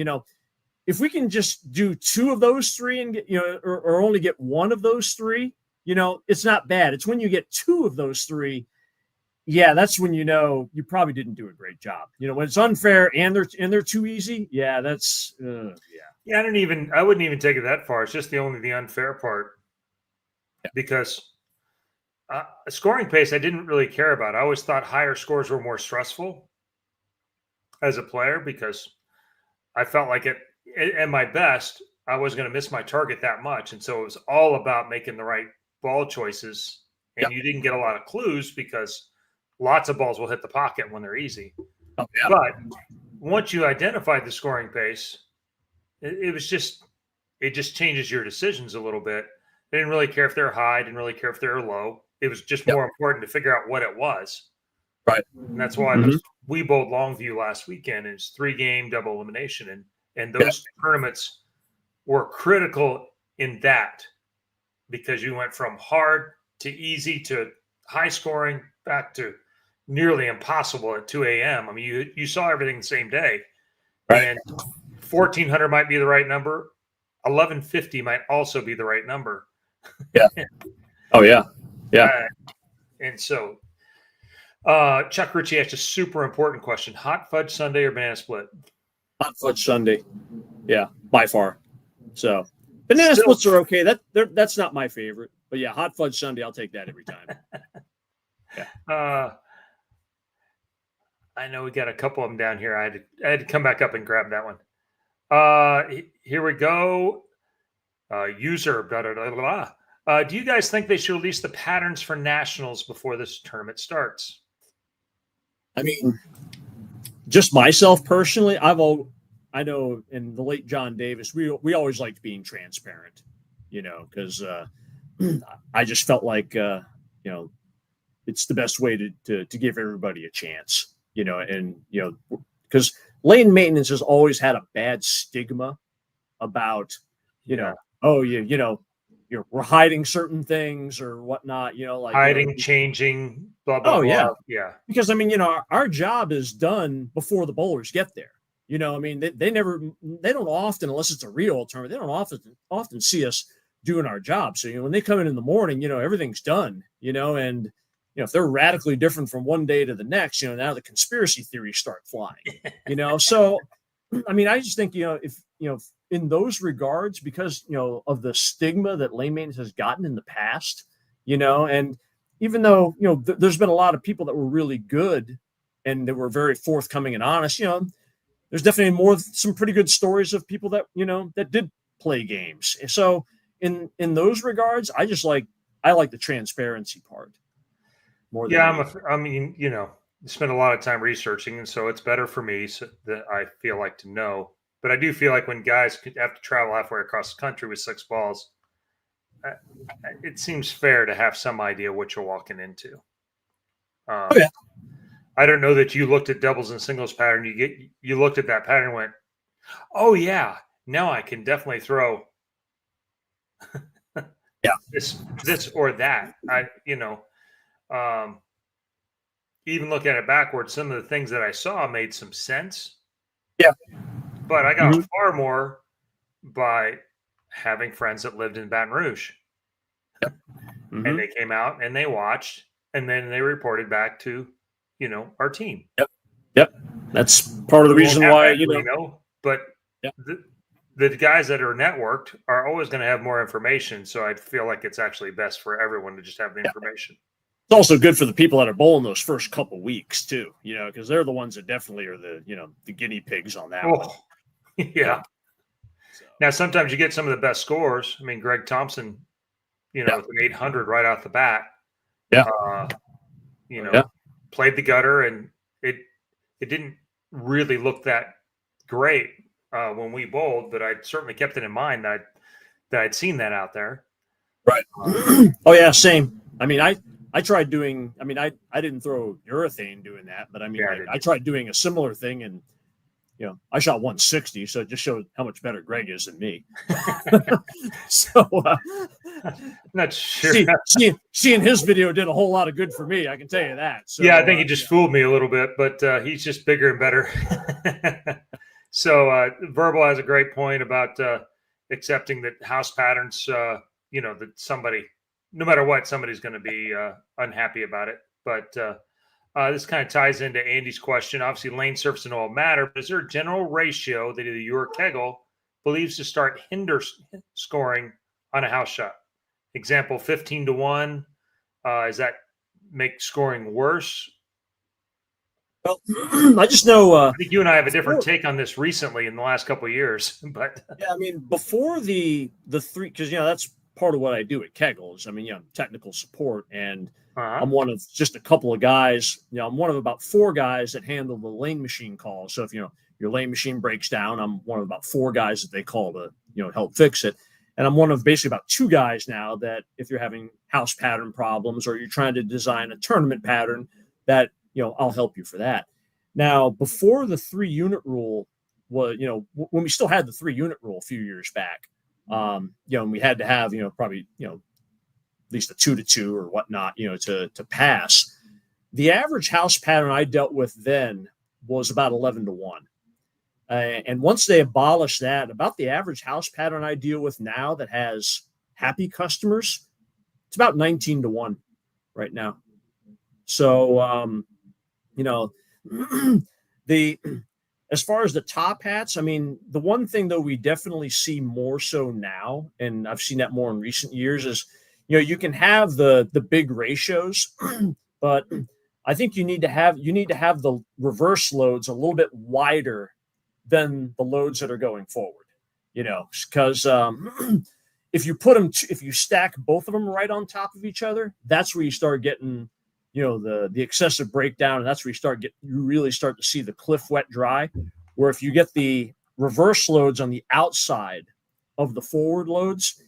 [SPEAKER 3] if we can just do 2 of those 3 and get, or only get 1 of those 3, it's not bad. It's when you get 2 of those 3, that's when you probably didn't do a great job. When it's unfair and they're too easy, that's
[SPEAKER 2] Yeah, I wouldn't even take it that far. It's just the unfair part, because scoring pace I didn't really care about. I always thought higher scores were more stressful as a player, because I felt like at my best, I wasn't going to miss my target that much. And so it was all about making the right ball choices. And you didn't get a lot of clues, because lots of balls will hit the pocket when they're easy.
[SPEAKER 3] Oh, yeah.
[SPEAKER 2] But once you identified the scoring pace, it just changes your decisions a little bit. They didn't really care if they're high, didn't really care if they're low. It was just more important to figure out what it was.
[SPEAKER 3] Right.
[SPEAKER 2] And that's why we bowled Longview last weekend. It's 3-game double elimination. And those tournaments were critical in that, because you went from hard to easy to high scoring back to nearly impossible at 2 a.m. I mean, you saw everything the same day. Right. And 1,400 might be the right number. 1,150 might also be the right number.
[SPEAKER 3] Yeah. Oh, yeah. Yeah.
[SPEAKER 2] And so Chuck Ritchie asked a super important question. Hot fudge sundae or banana split?
[SPEAKER 3] Hot fudge sundae. Yeah, by far. So banana splits are okay. That's not my favorite. But yeah, hot fudge sundae, I'll take that every time.
[SPEAKER 2] Yeah. I know we got a couple of them down here. I had to come back up and grab that one. Here we go. User, blah, blah, blah, blah. Do you guys think they should release the patterns for nationals before this tournament starts?
[SPEAKER 3] I mean, just myself personally, I know in the late John Davis, we always liked being transparent, because I just felt like, it's the best way to give everybody a chance, because lane maintenance has always had a bad stigma about, we're hiding certain things or whatnot, like
[SPEAKER 2] hiding, changing, blah, blah, blah. Yeah.
[SPEAKER 3] Because I mean, our job is done before the bowlers get there. I mean, they don't often, unless it's a real tournament, they don't often see us doing our job. So, when they come in the morning, everything's done, and, if they're radically different from one day to the next, now the conspiracy theories start flying, So, I mean, I just think, if, in those regards, because, of the stigma that lane maintenance has gotten in the past, and even though, there's been a lot of people that were really good and that were very forthcoming and honest, there's definitely some pretty good stories of people that, that did play games. So in those regards, I like the transparency part more than anything.
[SPEAKER 2] I mean, spend a lot of time researching, and so it's better for me so that I feel like to know. But I do feel like when guys have to travel halfway across the country with 6 balls, it seems fair to have some idea what you're walking into.
[SPEAKER 3] Yeah.
[SPEAKER 2] I don't know that you looked at doubles and singles pattern. You looked at that pattern and went, "Oh yeah, now I can definitely throw this or that." Even looking at it backwards, some of the things that I saw made some sense.
[SPEAKER 3] Yeah.
[SPEAKER 2] But I got far more by having friends that lived in Baton Rouge. And they came out and they watched, and then they reported back to, our team.
[SPEAKER 3] Yep. That's part of the reason why,
[SPEAKER 2] but the guys that are networked are always going to have more information. So I feel like it's actually best for everyone to just have the information.
[SPEAKER 3] It's also good for the people that are bowling those first couple weeks too, because they're the ones that definitely are the guinea pigs on that one.
[SPEAKER 2] Yeah. So. Now, sometimes you get some of the best scores. I mean, Greg Thompson, with an 800 right off the bat.
[SPEAKER 3] Yeah.
[SPEAKER 2] Played the gutter, and it didn't really look that great when we bowled, but I certainly kept it in mind that I'd seen that out there.
[SPEAKER 3] Right. Oh yeah, same. I mean, I tried doing. I mean, I didn't throw urethane doing that, but I mean, I tried doing a similar thing, and I shot 160, so it just showed how much better Greg is than me. So,
[SPEAKER 2] not sure.
[SPEAKER 3] Seeing his video did a whole lot of good for me. I can tell you that. So,
[SPEAKER 2] yeah, I think he just fooled me a little bit, but he's just bigger and better. So, Verbal has a great point about accepting that house patterns. That somebody, no matter what, somebody's going to be unhappy about it. But this kind of ties into Andy's question. Obviously, lane surface and all matter, but is there a general ratio that either you or Kegel believes to start hinder scoring on a house shot? Example, 15-1. Does that make scoring worse?
[SPEAKER 3] Well, I just know.
[SPEAKER 2] I think you and I have a different take on this recently in the last couple of years. But
[SPEAKER 3] yeah, I mean, before the three, because that's part of what I do at Kegels. I mean, technical support, and I'm one of just a couple of guys. I'm one of about 4 guys that handle the lane machine calls. So if your lane machine breaks down, I'm one of about 4 guys that they call to help fix it. And I'm one of basically about 2 guys now that if you're having house pattern problems or you're trying to design a tournament pattern, that I'll help you for that. Now, before the 3-unit rule was, when we still had the 3-unit rule a few years back, and we had to have probably at least a 2-2 or whatnot to pass. The average house pattern I dealt with then was about 11-1, and once they abolished that, about the average house pattern I deal with now that has happy customers, it's about 19-1 right now. So as far as the top hats, I mean, the one thing though we definitely see more so now, and I've seen that more in recent years, is you can have the big ratios, but I think you need to have the reverse loads a little bit wider than the loads that are going forward. Because if you stack both of them right on top of each other, that's where you start getting the excessive breakdown, and that's where you really start to see the cliff wet dry. Where if you get the reverse loads on the outside of the forward loads,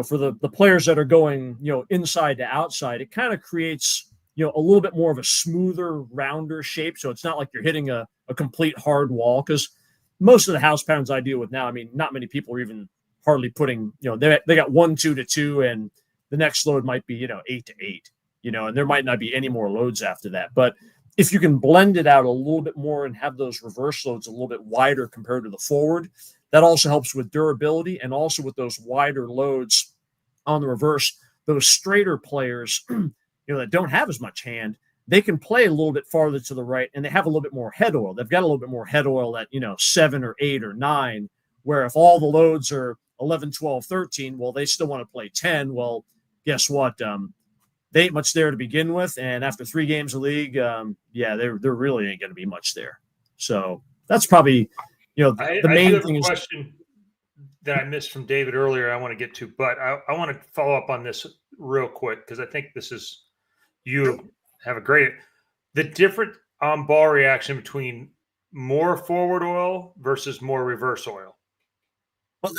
[SPEAKER 3] for the players that are going inside to outside, it kind of creates a little bit more of a smoother, rounder shape. So it's not like you're hitting a complete hard wall, because most of the house patterns I deal with now, I mean, not many people are even hardly putting they got 1-2-2, and the next load might be 8-8. And there might not be any more loads after that. But if you can blend it out a little bit more and have those reverse loads a little bit wider compared to the forward, that also helps with durability, and also with those wider loads on the reverse, those straighter players, that don't have as much hand, they can play a little bit farther to the right, and they have a little bit more head oil. They've got a little bit more head oil at 7 or 8 or 9, where if all the loads are 11, 12, 13, well, they still want to play 10. Well, guess what? They ain't much there to begin with, and after 3 games of league, there really ain't going to be much there. So that's probably, the main thing.
[SPEAKER 2] Question that I missed from David earlier, I want to get to, but I want to follow up on this real quick, because I think this is, you have a great, the different on-ball reaction between more forward oil versus more reverse oil?
[SPEAKER 3] Well,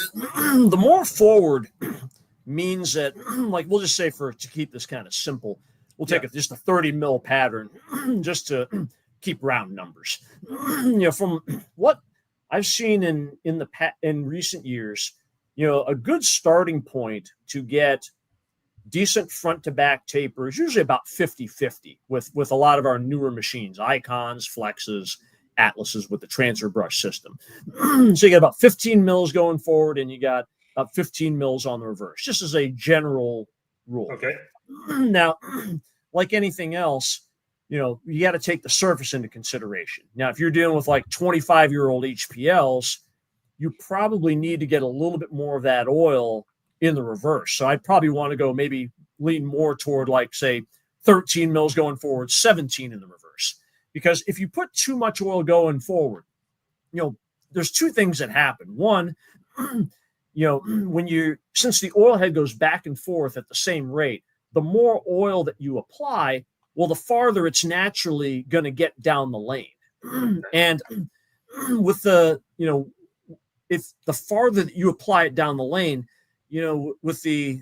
[SPEAKER 3] the more forward means that, like, we'll just say to keep this kind of simple, we'll take just a 30 mil pattern just to keep round numbers. From what I've seen in recent years, a good starting point to get decent front to back taper is usually about 50-50 with a lot of our newer machines, Icons, Flexes, Atlases with the transfer brush system. So you got about 15 mils going forward and you got about 15 mils on the reverse, just as a general rule.
[SPEAKER 2] Okay.
[SPEAKER 3] Now, like anything else, you got to take the surface into consideration. Now, if you're dealing with like 25-year-old HPLs, you probably need to get a little bit more of that oil in the reverse. So I'd probably want to go maybe lean more toward, like, say, 13 mils going forward, 17 in the reverse. Because if you put too much oil going forward, there's two things that happen. One, since the oil head goes back and forth at the same rate, the more oil that you apply, well, the farther it's naturally going to get down the lane. And with if the farther that you apply it down the lane, with the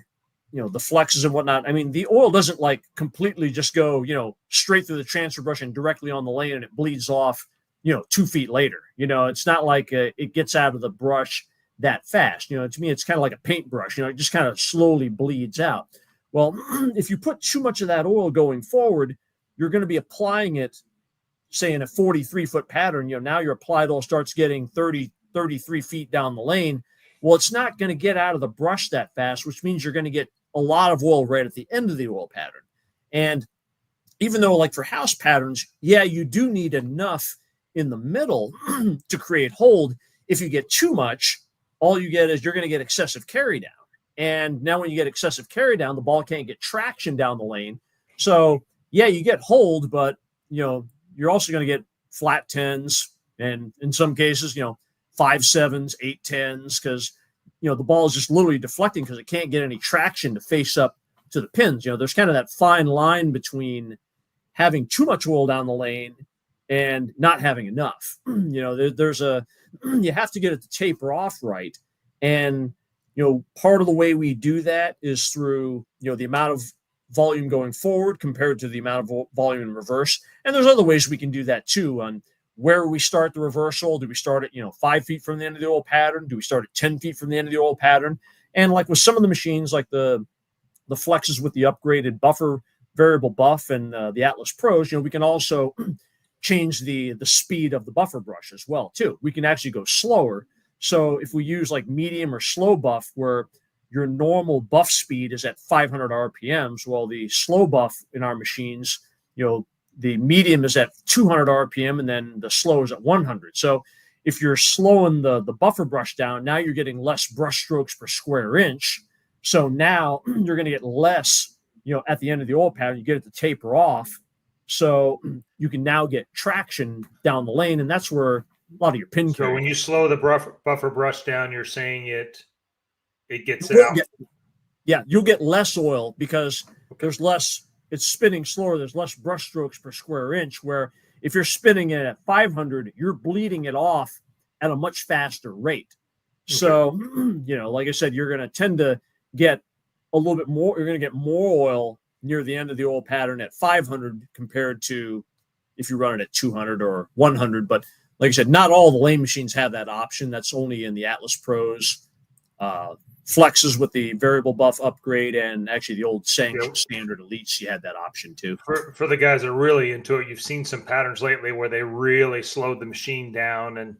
[SPEAKER 3] flexes and whatnot, I mean, the oil doesn't like completely just go, straight through the transfer brush and directly on the lane and it bleeds off, 2 feet later. It's not like it gets out of the brush that fast. To me, it's kind of like a paintbrush, it just kind of slowly bleeds out. Well, if you put too much of that oil going forward, you're going to be applying it, say, in a 43-foot pattern. Now your applied oil starts getting 33 feet down the lane. Well, it's not going to get out of the brush that fast, which means you're going to get a lot of oil right at the end of the oil pattern. And even though, like for house patterns, you do need enough in the middle to create hold. If you get too much, all you get is you're going to get excessive carry down. And now when you get excessive carry down, the ball can't get traction down the lane. So, you get hold, but, you're also going to get flat 10s and in some cases, 5-7s, 8-10s, because, the ball is just literally deflecting because it can't get any traction to face up to the pins. There's kind of that fine line between having too much oil down the lane and not having enough. You have to get it to taper off right. And, part of the way we do that is through, the amount of volume going forward compared to the amount of volume in reverse. And there's other ways we can do that too, on where we start the reversal. Do we start at 5 feet from the end of the oil pattern? Do we start at 10 feet from the end of the oil pattern? And like with some of the machines, like the Flexes with the upgraded buffer, variable buff, and the Atlas Pros, we can also change the speed of the buffer brush as well too. We can actually go slower. So if we use like medium or slow buff, where your normal buff speed is at 500 RPMs, well, the slow buff in our machines, the medium is at 200 RPM and then the slow is at 100. So if you're slowing the buffer brush down, now you're getting less brush strokes per square inch. So now you're going to get less, at the end of the oil pattern, you get it to taper off. So you can now get traction down the lane. And that's where a lot of your pin.
[SPEAKER 2] So when you slow the buffer brush down, you're saying it gets it out.
[SPEAKER 3] Yeah, you'll get less oil because there's less. It's spinning slower. There's less brush strokes per square inch. Where if you're spinning it at 500, you're bleeding it off at a much faster rate. Okay. So, like I said, you're going to tend to get a little bit more. You're going to get more oil near the end of the oil pattern at 500 compared to if you run it at 200 or 100. But like I said, not all the lane machines have that option. That's only in the Atlas Pros, Flexes with the variable buff upgrade, and actually the old sanctioned standard elites, you had that option too.
[SPEAKER 2] For the guys that are really into it, you've seen some patterns lately where they really slowed the machine down,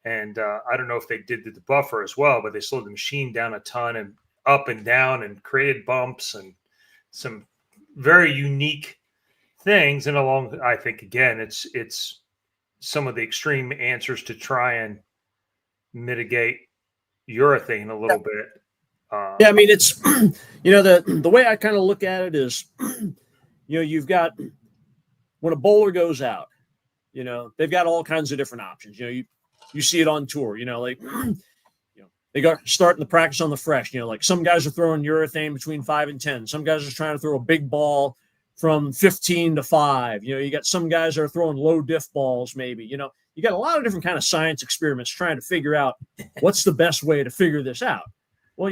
[SPEAKER 2] and I don't know if they did the buffer as well, but they slowed the machine down a ton and up and down and created bumps and some very unique things. And I think again, it's some of the extreme answers to try and mitigate urethane a little bit.
[SPEAKER 3] I mean, it's, the way I kind of look at it is, you've got, when a bowler goes out, they've got all kinds of different options. You see it on tour, they got starting the practice on the fresh, like some guys are throwing urethane between 5 and 10. Some guys are trying to throw a big ball from 15 to 5. You got some guys that are throwing low diff balls, maybe. You got a lot of different kind of science experiments trying to figure out what's the best way to figure this out. Well,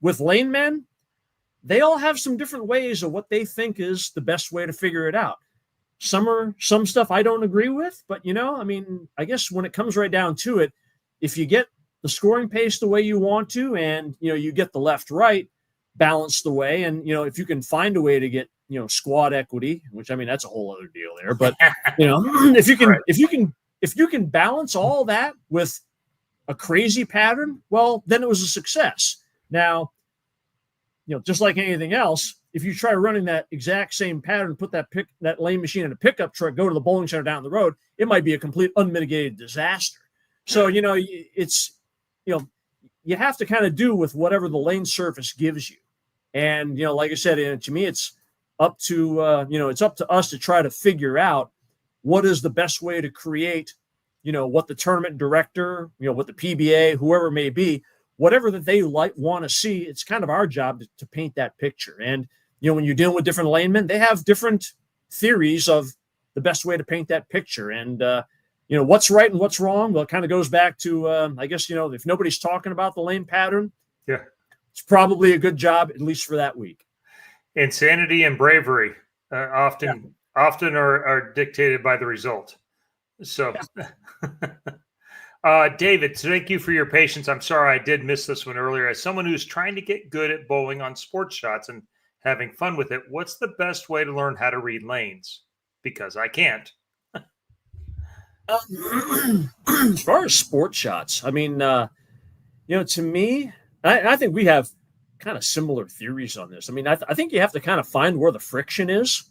[SPEAKER 3] with lane men, they all have some different ways of what they think is the best way to figure it out. Some stuff I don't agree with, but I guess when it comes right down to it, if you get the scoring pace the way you want to, and you get the left right balanced the way, and if you can find a way to get squad equity, which that's a whole other deal there, but if you can balance all that with a crazy pattern, well, then it was a success. Now, just like anything else, if you try running that exact same pattern, put that lane machine in a pickup truck, go to the bowling center down the road, it might be a complete unmitigated disaster. So, it's, you have to kind of do with whatever the lane surface gives you. And, like I said, to me, it's up to, us to try to figure out what is the best way to create, what the tournament director, what the PBA, whoever it may be, whatever that they want to see. It's kind of our job to paint that picture. And, when you're dealing with different lanemen, they have different theories of the best way to paint that picture. And, what's right and what's wrong. Well, it kind of goes back to, I guess, if nobody's talking about the lane pattern,
[SPEAKER 2] yeah,
[SPEAKER 3] it's probably a good job, at least for that week.
[SPEAKER 2] Insanity and bravery often are dictated by the result. So, David, thank you for your patience. I'm sorry I did miss this one earlier. As someone who's trying to get good at bowling on sports shots and having fun with it, what's the best way to learn how to read lanes? Because I can't.
[SPEAKER 3] As far as sports shots, to me, I think we have kind of similar theories on this. I think you have to kind of find where the friction is,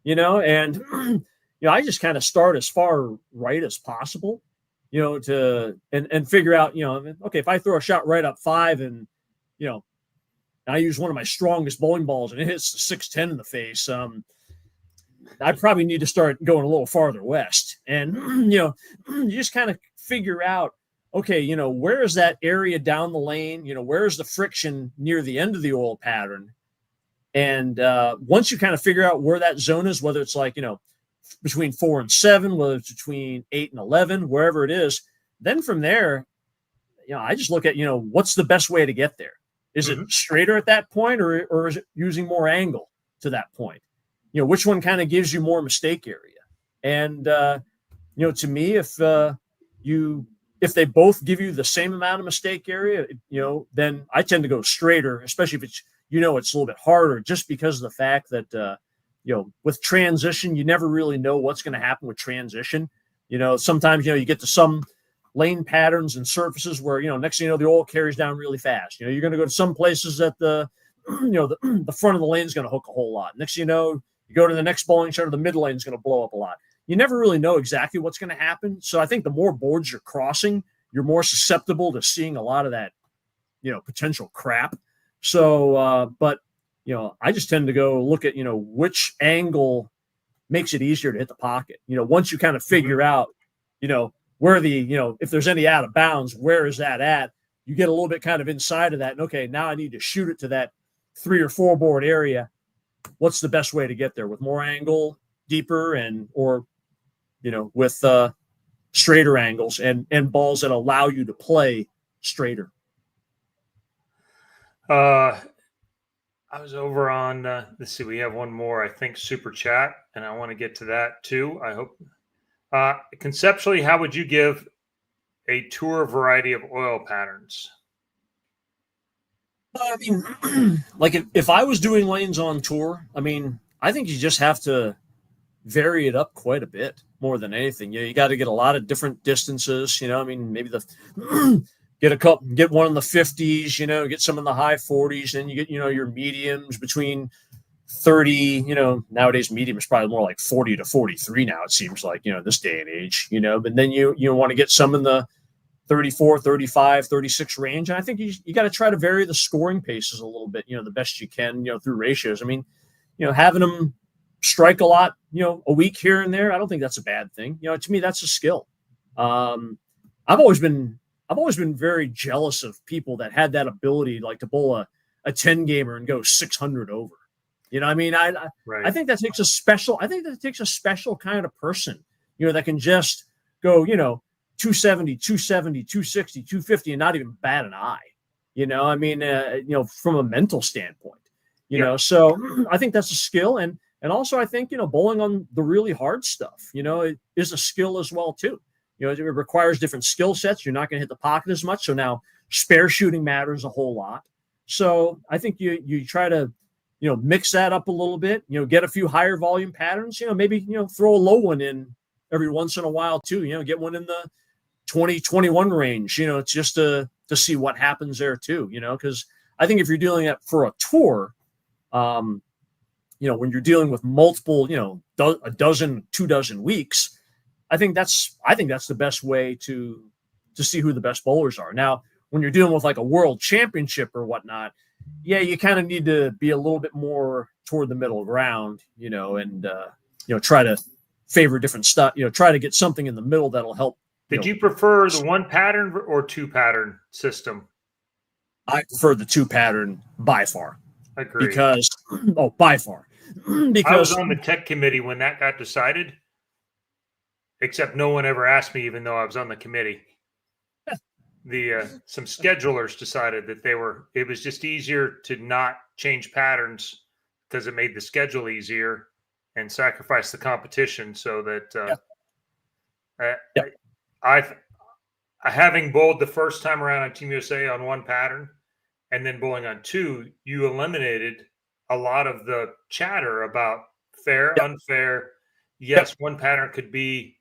[SPEAKER 3] and I just kind of start as far right as possible, and figure out, okay, if I throw a shot right up 5 and, I use one of my strongest bowling balls and it hits the 610 in the face, I probably need to start going a little farther west. And, you just kind of figure out, okay, where is that area down the lane? Where is the friction near the end of the oil pattern? And once you kind of figure out where that zone is, whether it's like, between 4 and 7, whether it's between 8 and 11, wherever it is, then from there, I just look at, what's the best way to get there? Is it straighter at that point, or is it using more angle to that point? Which one kind of gives you more mistake area? And, to me, if they both give you the same amount of mistake area, then I tend to go straighter, especially if it's, it's a little bit harder, just because of the fact that, with transition, you never really know what's going to happen with transition. Sometimes, you get to some lane patterns and surfaces where, next thing you know, the oil carries down really fast. You're going to go to some places that the front of the lane is going to hook a whole lot. Next thing you know, you go to the next bowling center, the mid lane is going to blow up a lot. You never really know exactly what's going to happen. So I think the more boards you're crossing, you're more susceptible to seeing a lot of that, potential crap. So, but, I just tend to go look at, which angle makes it easier to hit the pocket. Once you kind of figure out, where if there's any out of bounds, where is that at? You get a little bit kind of inside of that. And okay, now I need to shoot it to that 3 or 4 board area. What's the best way to get there? With more angle, deeper, or with straighter angles and balls that allow you to play straighter.
[SPEAKER 2] I was over on, let's see, we have one more, I think, super chat, and I want to get to that too. I hope. Conceptually, how would you give a tour variety of oil patterns?
[SPEAKER 3] Like if I was doing lanes on tour, I think you just have to vary it up quite a bit more than anything. You got to get a lot of different distances, maybe get one in the 50s, get some in the high 40s, then you get, your mediums between 30, nowadays medium is probably more like 40 to 43 now, it seems like, this day and age, but then you want to get some in the 34, 35, 36 range. And I think you got to try to vary the scoring paces a little bit, the best you can, through ratios. Having them strike a lot, a week here and there, I don't think that's a bad thing. To me, that's a skill. I've always been very jealous of people that had that ability, like to bowl a 10 gamer and go 600 over. I mean, I
[SPEAKER 2] Right.
[SPEAKER 3] think that takes a special. I think that takes a special kind of person, that can just go, 270, 270, 260, 250, and not even bat an eye. I mean, from a mental standpoint,
[SPEAKER 2] Yeah.
[SPEAKER 3] So I think that's a skill, and also I think bowling on the really hard stuff, it is a skill as well too. It requires different skill sets. You're not going to hit the pocket as much, so now spare shooting matters a whole lot. So I think you try to mix that up a little bit. Get a few higher volume patterns. Maybe throw a low one in every once in a while too. Get one in the 20-21 range. It's just to see what happens there too. Because I think if you're doing it for a tour, when you're dealing with multiple, a dozen, 2 dozen weeks, I think that's the best way to see who the best bowlers are. Now, when you're dealing with like a world championship or whatnot, yeah, you kind of need to be a little bit more toward the middle ground, and try to favor different stuff. Try to get something in the middle that'll help.
[SPEAKER 2] Did you prefer the 1 pattern or 2 pattern system?
[SPEAKER 3] I prefer the 2 pattern by far.
[SPEAKER 2] Agreed.
[SPEAKER 3] Because by far. Because
[SPEAKER 2] I was on the tech committee when that got decided, except no one ever asked me, even though I was on the committee. Some schedulers decided that it was just easier to not change patterns because it made the schedule easier and sacrifice the competition, so that having bowled the first time around on Team USA on 1 pattern and then bowling on 2, you eliminated a lot of the chatter about fair, unfair. Yes, 1 pattern could be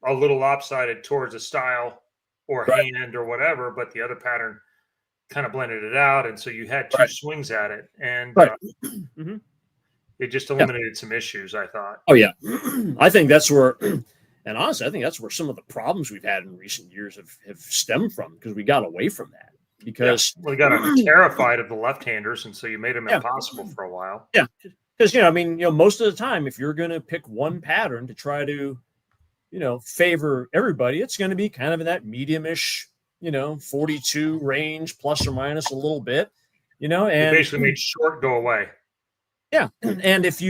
[SPEAKER 2] a little lopsided towards a style or hand or whatever, but the other pattern kind of blended it out, and so you had 2 swings at it, and it just eliminated some issues, I thought.
[SPEAKER 3] Oh yeah, I think that's where, and honestly, I think that's where some of the problems we've had in recent years have stemmed from, because we got away from that. Because
[SPEAKER 2] we got terrified of the left-handers, and so you made them impossible for a while.
[SPEAKER 3] Yeah, because most of the time, if you're going to pick 1 pattern to try to favor everybody, it's going to be kind of in that medium-ish, 42 range, plus or minus a little bit, and
[SPEAKER 2] you basically made short go away.
[SPEAKER 3] Yeah. And if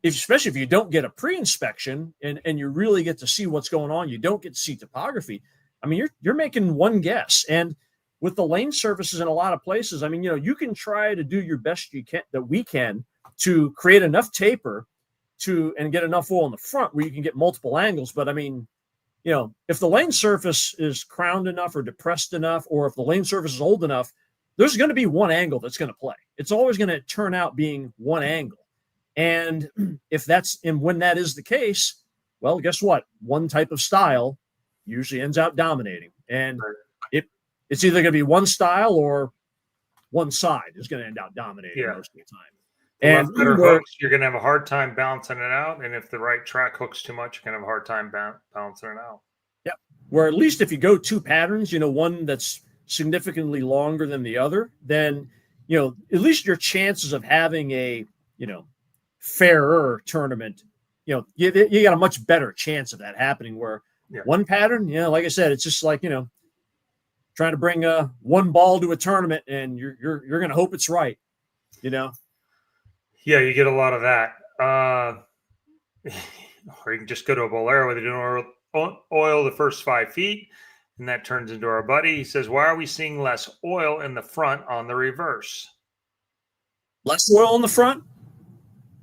[SPEAKER 3] especially if you don't get a pre-inspection and you really get to see what's going on, you don't get to see topography. I mean, you're making 1 guess. And with the lane surfaces in a lot of places, I mean, you can try to do your best we can to create enough taper and get enough oil in the front where you can get multiple angles. But I mean, if the lane surface is crowned enough or depressed enough, or if the lane surface is old enough, there's going to be 1 angle that's going to play. It's always going to turn out being 1 angle. And when that is the case, well, guess what? 1 type of style usually ends up dominating. And it's either going to be 1 style or 1 side is going to end up dominating most of the time.
[SPEAKER 2] And hooks, you're going to have a hard time balancing it out. And if the right track hooks too much, you're going to have a hard time balancing it out.
[SPEAKER 3] Yeah. Where at least if you go 2 patterns, 1 that's significantly longer than the other, then, at least your chances of having a, fairer tournament, you got a much better chance of that happening. Where 1 pattern, like I said, it's just like, trying to bring 1 ball to a tournament, and you're going to hope it's right,
[SPEAKER 2] Yeah, you get a lot of that. Or you can just go to a bolero where they don't oil the first 5 feet, and that turns into our buddy. He says, why are we seeing less oil in the front on the reverse?
[SPEAKER 3] Less oil in the front?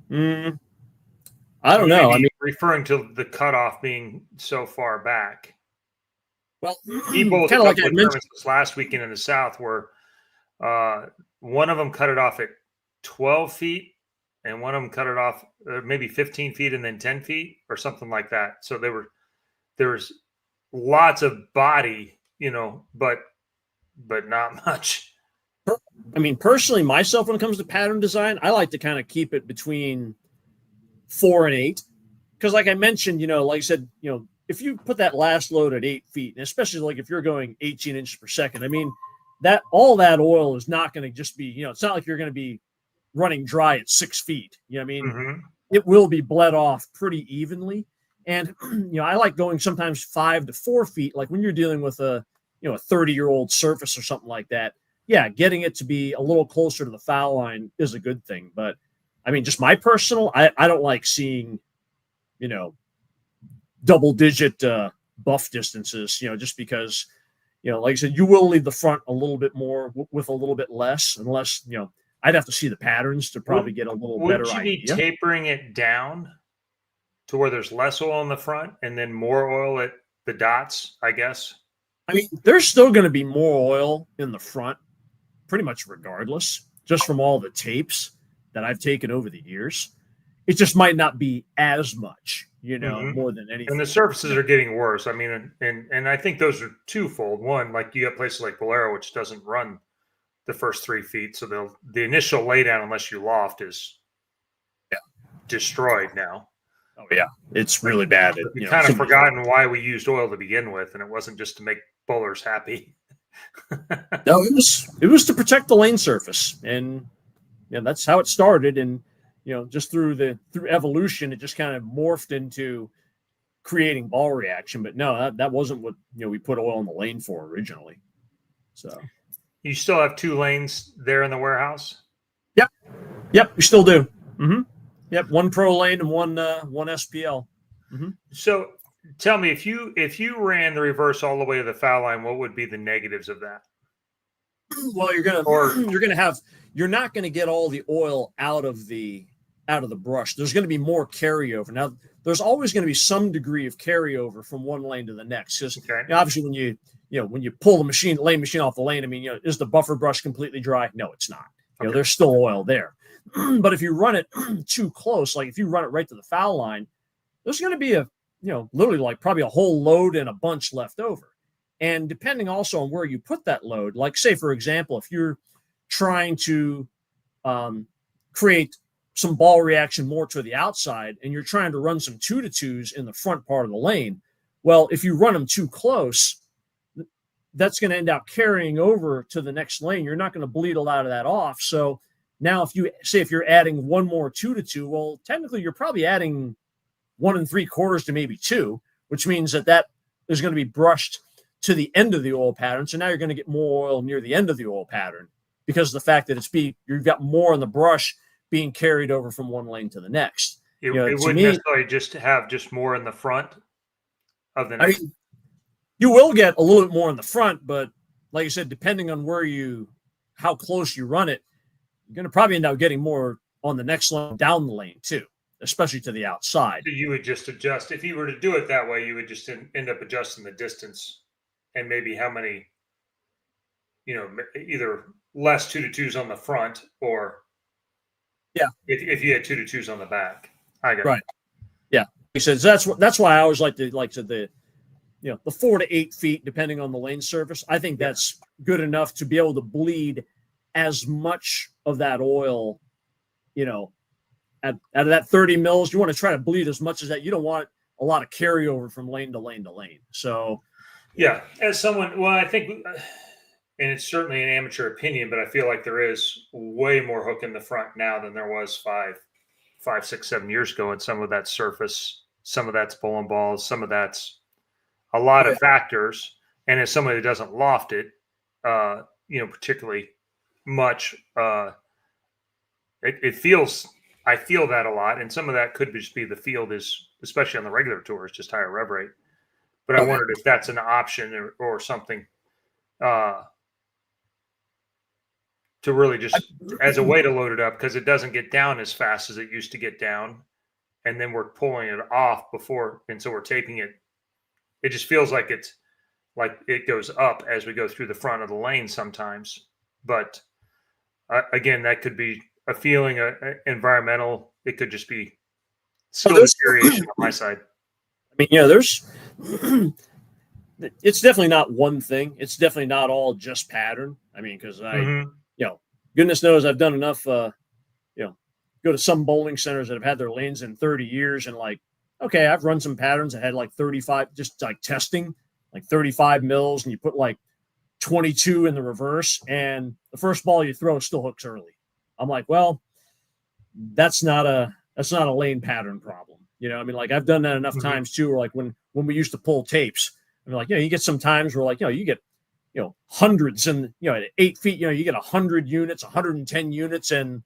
[SPEAKER 3] I don't know. I mean,
[SPEAKER 2] referring to the cutoff being so far back.
[SPEAKER 3] Well,
[SPEAKER 2] kind of like I mentioned last weekend in the South, where one of them cut it off at 12 feet, and one of them cut it off maybe 15 feet and then 10 feet or something like that. So there was lots of body, but not much.
[SPEAKER 3] I mean, personally, myself, when it comes to pattern design, I like to kind of keep it between 4 and 8. Because like I mentioned, like I said, if you put that last load at 8 feet, and especially like if you're going 18 inches per second, I mean, all that oil is not going to just be, it's not like you're going to be running dry at 6 feet. I mean, it will be bled off pretty evenly. And, I like going sometimes 5 to 4 feet, like when you're dealing with a 30-year-old surface or something like that. yeah, getting it to be a little closer to the foul line is a good thing. But I mean, just my personal, I don't like seeing, double digit buff distances, just because, like I said, you will leave the front a little bit more with a little bit less, unless, I'd have to see the patterns to probably get a little better
[SPEAKER 2] Wouldn't you be
[SPEAKER 3] idea.
[SPEAKER 2] tapering it down to where there's less oil in the front and then more oil at the dots, I guess?
[SPEAKER 3] I mean, there's still going to be more oil in the front, pretty much regardless, just from all the tapes that I've taken over the years. It just might not be as much, more than anything.
[SPEAKER 2] And the surfaces are getting worse. I mean, and I think those are twofold. One, like you have places like Valero, which doesn't run the first 3 feet. So the initial laydown, unless you loft, is destroyed now.
[SPEAKER 3] Oh, yeah. It's really bad.
[SPEAKER 2] We've kind of forgotten why we used oil to begin with, and it wasn't just to make bowlers happy.
[SPEAKER 3] No, it was to protect the lane surface. And that's how it started. And just through evolution, it just kind of morphed into creating ball reaction. But no, that wasn't what we put oil in the lane for originally. So
[SPEAKER 2] you still have 2 lanes there in the warehouse?
[SPEAKER 3] Yep, we still do. Mm-hmm. Yep, 1 pro lane and one SPL. Mm-hmm.
[SPEAKER 2] So tell me, if you ran the reverse all the way to the foul line, what would be the negatives of that?
[SPEAKER 3] Well, you're not going to get all the oil out of the brush. There's going to be more carryover. Now, there's always going to be some degree of carryover from one lane to the next. Because obviously, when you pull the lane machine off the lane, I mean, is the buffer brush completely dry? No, it's not. There's still oil there. But if you run it too close, like if you run it right to the foul line, there's going to be literally like probably a whole load and a bunch left over. And depending also on where you put that load, like say, for example, if you're trying to create some ball reaction more to the outside and you're trying to run some 2-2s in the front part of the lane, well, if you run them too close, that's going to end up carrying over to the next lane. You're not going to bleed a lot of that off. So now if you're adding one more 2-2, well, technically you're probably adding 1 3/4 to maybe 2, which means that is going to be brushed to the end of the oil pattern. So now you're going to get more oil near the end of the oil pattern because of the fact that you've got more in the brush being carried over from one lane to the next.
[SPEAKER 2] It wouldn't necessarily just have more in the front of the next.
[SPEAKER 3] I mean, you will get a little bit more in the front, but like I said, depending on how close you run it, you're going to probably end up getting more on the next lane down the lane too, especially to the outside.
[SPEAKER 2] So you would just adjust. If you were to do it that way, you would just end up adjusting the distance and maybe how many, either less 2-2s on the front or if you had 2-2s on the back. I got
[SPEAKER 3] right. Yeah. He says that's why I always like the 4 to 8 feet, depending on the lane surface. I think that's good enough to be able to bleed as much of that oil, out of that 30 mils. You want to try to bleed as much as that. You don't want a lot of carryover from lane to lane to lane. So,
[SPEAKER 2] as someone, I think, and it's certainly an amateur opinion, but I feel like there is way more hook in the front now than there was 5, 6, 7 years ago. And some of that surface, some of that's bowling balls, some of that's a lot of factors. And as somebody that doesn't loft it, particularly much, I feel that a lot. And some of that could just be the field is, especially on the regular tours, just higher rev rate. But I wondered if that's an option or something to really just as a way to load it up, because it doesn't get down as fast as it used to get down. And then we're pulling it off before. And so we're taping it. It just feels like it goes up as we go through the front of the lane sometimes. But again, that could be a feeling, environmental. It could just be skill variation on my side.
[SPEAKER 3] I mean, it's definitely not one thing. It's definitely not all just pattern. I mean, because goodness knows I've done enough, go to some bowling centers that have had their lanes in 30 years and okay, I've run some patterns that had 35, just testing, 35 mils, and you put 22 in the reverse, and the first ball you throw still hooks early. I'm like, well, that's not a lane pattern problem. I've done that enough times too, or when we used to pull tapes, and you get some times where you get hundreds, and at 8 feet, you get 100 units, 110 units, and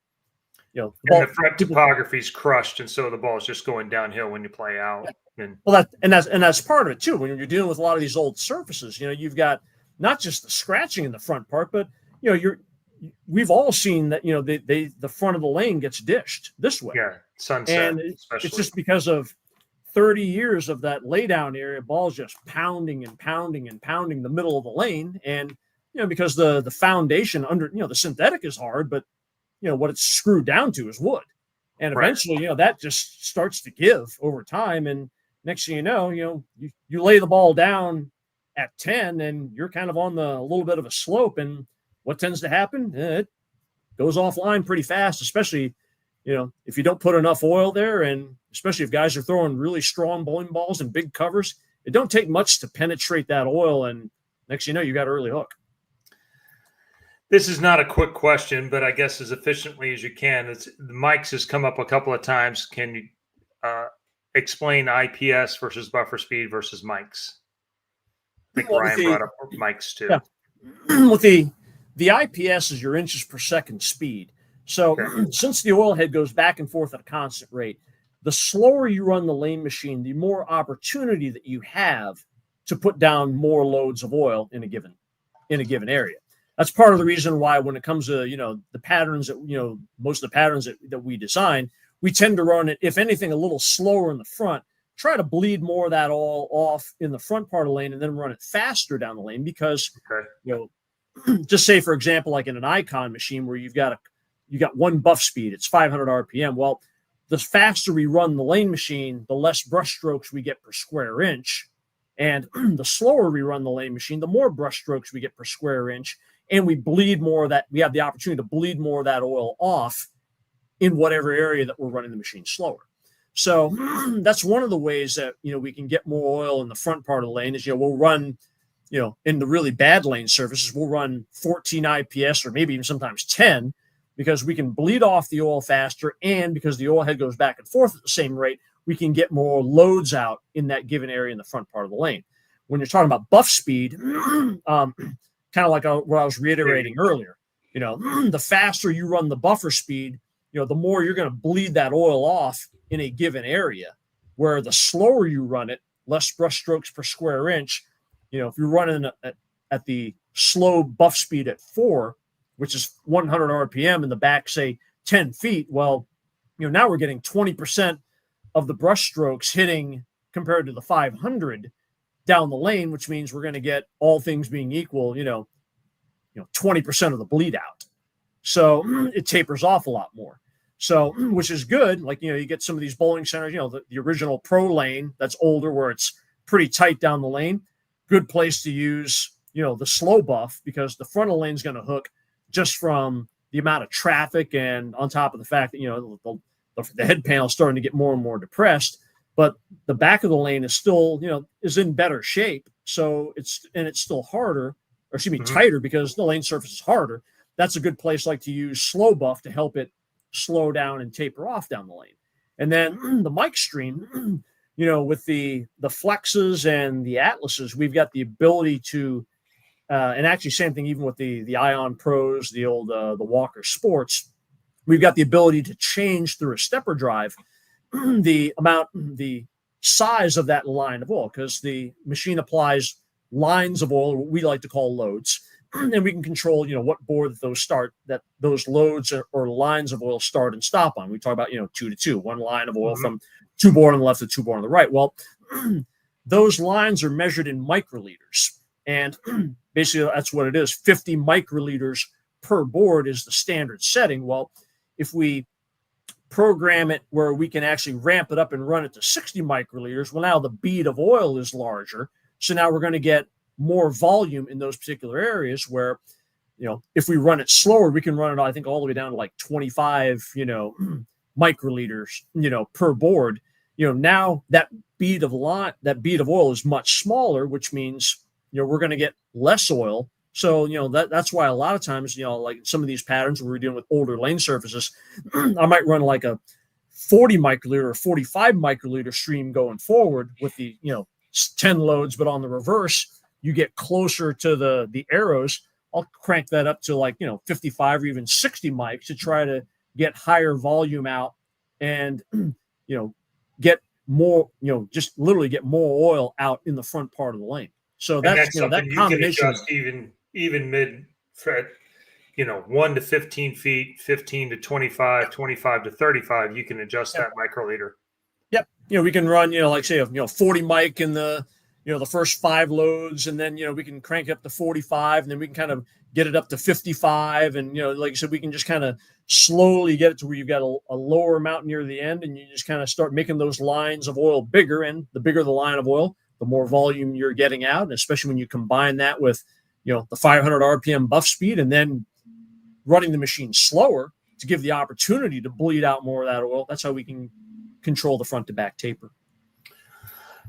[SPEAKER 3] the
[SPEAKER 2] And
[SPEAKER 3] ball,
[SPEAKER 2] the fret topography is crushed, and so the ball is just going downhill when you play out. And
[SPEAKER 3] well, that's part of it too. When you're dealing with a lot of these old surfaces, you've got not just the scratching in the front part, but we've all seen that the front of the lane gets dished this way.
[SPEAKER 2] yeah, sunset,
[SPEAKER 3] And
[SPEAKER 2] especially.
[SPEAKER 3] it's just because of 30 years of that laydown area, balls just pounding and pounding and pounding the middle of the lane. And, because the foundation under, the synthetic is hard, but, what it's screwed down to is wood. And eventually, that just starts to give over time. And next thing you know, you lay the ball down at 10 and you're kind of on a little bit of a slope. And what tends to happen? It goes offline pretty fast, especially if you don't put enough oil there, and especially if guys are throwing really strong bowling balls and big covers, it don't take much to penetrate that oil. And next you got an early hook.
[SPEAKER 2] This is not a quick question, but I guess as efficiently as you can. The mics has come up a couple of times. Can you explain IPS versus buffer speed versus mics? I think Ryan brought up mics too.
[SPEAKER 3] Yeah. With the IPS is your inches per second speed. So since the oil head goes back and forth at a constant rate, the slower you run the lane machine, the more opportunity that you have to put down more loads of oil in a given area. That's part of the reason why when it comes to, the patterns that, most of the patterns that we design, we tend to run it, if anything, a little slower in the front, try to bleed more of that oil off in the front part of the lane and then run it faster down the lane because, just say, for example, like in an Icon machine where you got one buff speed, it's 500 RPM. Well, the faster we run the lane machine, the less brush strokes we get per square inch. And the slower we run the lane machine, the more brush strokes we get per square inch. And we bleed more of that. We have the opportunity to bleed more of that oil off in whatever area that we're running the machine slower. So that's one of the ways that, we can get more oil in the front part of the lane is, we'll run, in the really bad lane surfaces, we'll run 14 IPS or maybe even sometimes 10 because we can bleed off the oil faster. And because the oil head goes back and forth at the same rate, we can get more loads out in that given area in the front part of the lane. When you're talking about buff speed, kind of like what I was reiterating earlier, the faster you run the buffer speed, the more you're going to bleed that oil off in a given area, where the slower you run it, less brush strokes per square inch. If you're running at the slow buff speed at 4, which is 100 RPM in the back, say 10 feet, well, now we're getting 20% of the brush strokes hitting compared to the 500 down the lane, which means we're going to get, all things being equal, 20% of the bleed out. So it tapers off a lot more. So, which is good. Like, you get some of these bowling centers, the original pro lane that's older where it's pretty tight down the lane. Good place to use, the slow buff because the front of the lane is going to hook just from the amount of traffic and on top of the fact that, the head panel is starting to get more and more depressed. But the back of the lane is still, is in better shape. So it's still harder, or excuse me, tighter because the lane surface is harder. That's a good place like to use slow buff to help it slow down and taper off down the lane. And then the mic stream, with the flexes and the atlases, we've got the ability to, and actually same thing even with the Ion Pros, the old the Walker Sports, we've got the ability to change through a stepper drive the size of that line of oil, because the machine applies lines of oil, what we like to call loads, and we can control, what board that those loads or lines of oil start and stop on. We talk about, 2 to 2, one line of oil from 2 board on the left to 2 board on the right. Well, those lines are measured in microliters, and basically that's what it is. 50 microliters per board is the standard setting. Well, if we program it where we can actually ramp it up and run it to 60 microliters, well, now the bead of oil is larger. So now we're going to get more volume in those particular areas where, if we run it slower, we can run it, I think, all the way down to like 25, microliters, per board. Now that bead of oil is much smaller, which means, we're going to get less oil. So, that's why a lot of times, like some of these patterns where we're dealing with older lane surfaces, I might run like a 40 microliter or 45 microliter stream going forward with the, 10 loads, but on the reverse, you get closer to the arrows, I'll crank that up to like, 55 or even 60 mics to try to get higher volume out and, get more, just literally get more oil out in the front part of the lane. So that's
[SPEAKER 2] something
[SPEAKER 3] that combination.
[SPEAKER 2] You can adjust even mid Fred, 1 to 15 feet, 15 to 25, 25 to 35, you can adjust that microliter.
[SPEAKER 3] Yep. We can run, like say, 40 mic in the, the first 5 loads, and then, we can crank it up to 45, and then we can kind of get it up to 55. And, like I said, we can just kind of slowly get it to where you've got a lower amount near the end, and you just kind of start making those lines of oil bigger. And the bigger the line of oil, the more volume you're getting out. And especially when you combine that with, the 500 RPM buff speed, and then running the machine slower to give the opportunity to bleed out more of that oil. That's how we can control the front to back taper.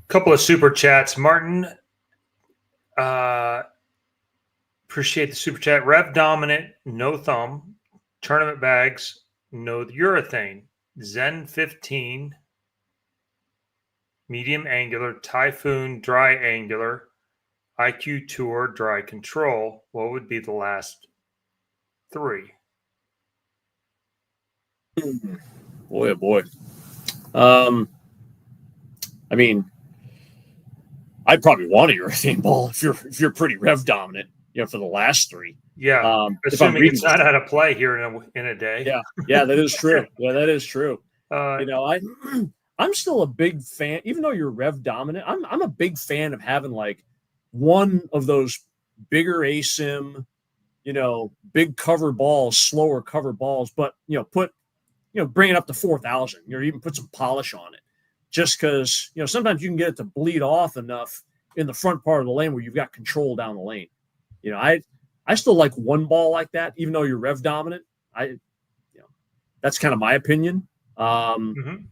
[SPEAKER 2] Couple of super chats. Martin, appreciate the super chat. Rev dominant, no thumb. Tournament bags, no urethane. Zen 15, medium angular. Typhoon, dry angular. IQ Tour, dry control. What would be the last 3?
[SPEAKER 3] Boy, oh boy. I mean, I'd probably want a urethane ball if you're pretty rev dominant, for the last 3.
[SPEAKER 2] Yeah, assuming it's not out of play here in a day.
[SPEAKER 3] Yeah, that is true. Yeah, that is true. I'm still a big fan, even though you're rev dominant. I'm a big fan of having like one of those bigger ASIM, big cover balls, slower cover balls, but bring it up to 4,000, even put some polish on it, just because, sometimes you can get it to bleed off enough in the front part of the lane where you've got control down the lane. I still like one ball like that, even though you're rev dominant. That's kind of my opinion. And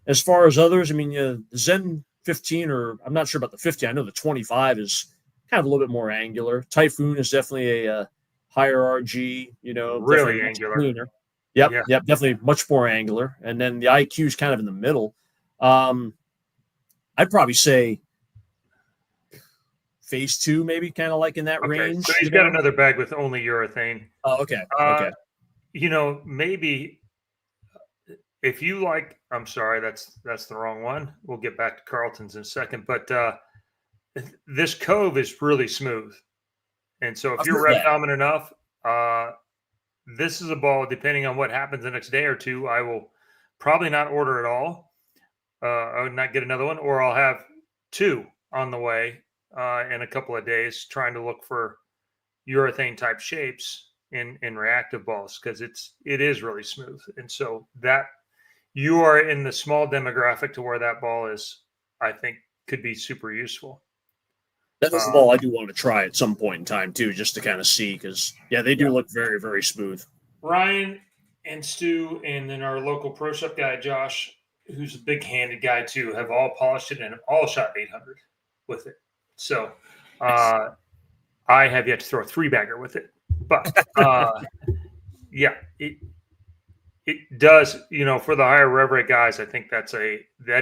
[SPEAKER 3] as far as others, I mean, the Zen 15, or I'm not sure about the 50. I know the 25 is kind of a little bit more angular. Typhoon is definitely a higher RG,
[SPEAKER 2] really angular.
[SPEAKER 3] Cleaner. Yep, definitely much more angular. And then the IQ is kind of in the middle. I'd probably say phase 2, maybe kind of like in that range.
[SPEAKER 2] So he's got another bag with only urethane.
[SPEAKER 3] Oh, okay.
[SPEAKER 2] Maybe if you like, I'm sorry, that's the wrong one. We'll get back to Carlton's in a second, but this Cove is really smooth. And so if you're rev dominant enough, this is a ball, depending on what happens the next day or two, I will probably not order at all. I would not get another one, or I'll have 2 on the way in a couple of days, trying to look for urethane type shapes in reactive balls, because it is really smooth. And so that you are in the small demographic to where that ball is, I think, could be super useful.
[SPEAKER 3] That is the ball I do want to try at some point in time too, just to kind of see, because they do look very, very smooth.
[SPEAKER 2] Ryan and Stu, and then our local pro shop guy Josh, who's a big-handed guy too, have all polished it and all shot 800 with it. So I have yet to throw a 3-bagger with it, but it does. For the higher rev rate guys, I think that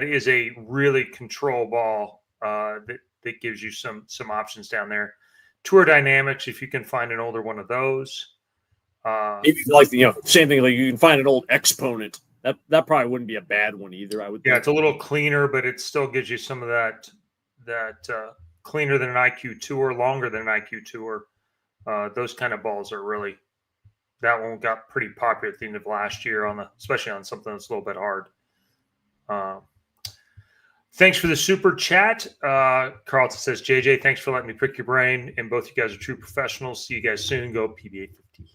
[SPEAKER 2] is a really control ball that gives you some options down there. Tour Dynamics, if you can find an older one of those.
[SPEAKER 3] Maybe like same thing. Like you can find an old Exponent. That probably wouldn't be a bad one either. I would.
[SPEAKER 2] Yeah, it's a little cleaner, but it still gives you some of that cleaner than an IQ Tour, longer than an IQ Tour. Those kind of balls are really. That one got pretty popular at the end of last year, especially on something that's a little bit hard. Thanks for the super chat. Carlton says, JJ, thanks for letting me pick your brain. And both you guys are true professionals. See you guys soon. Go PBA 50.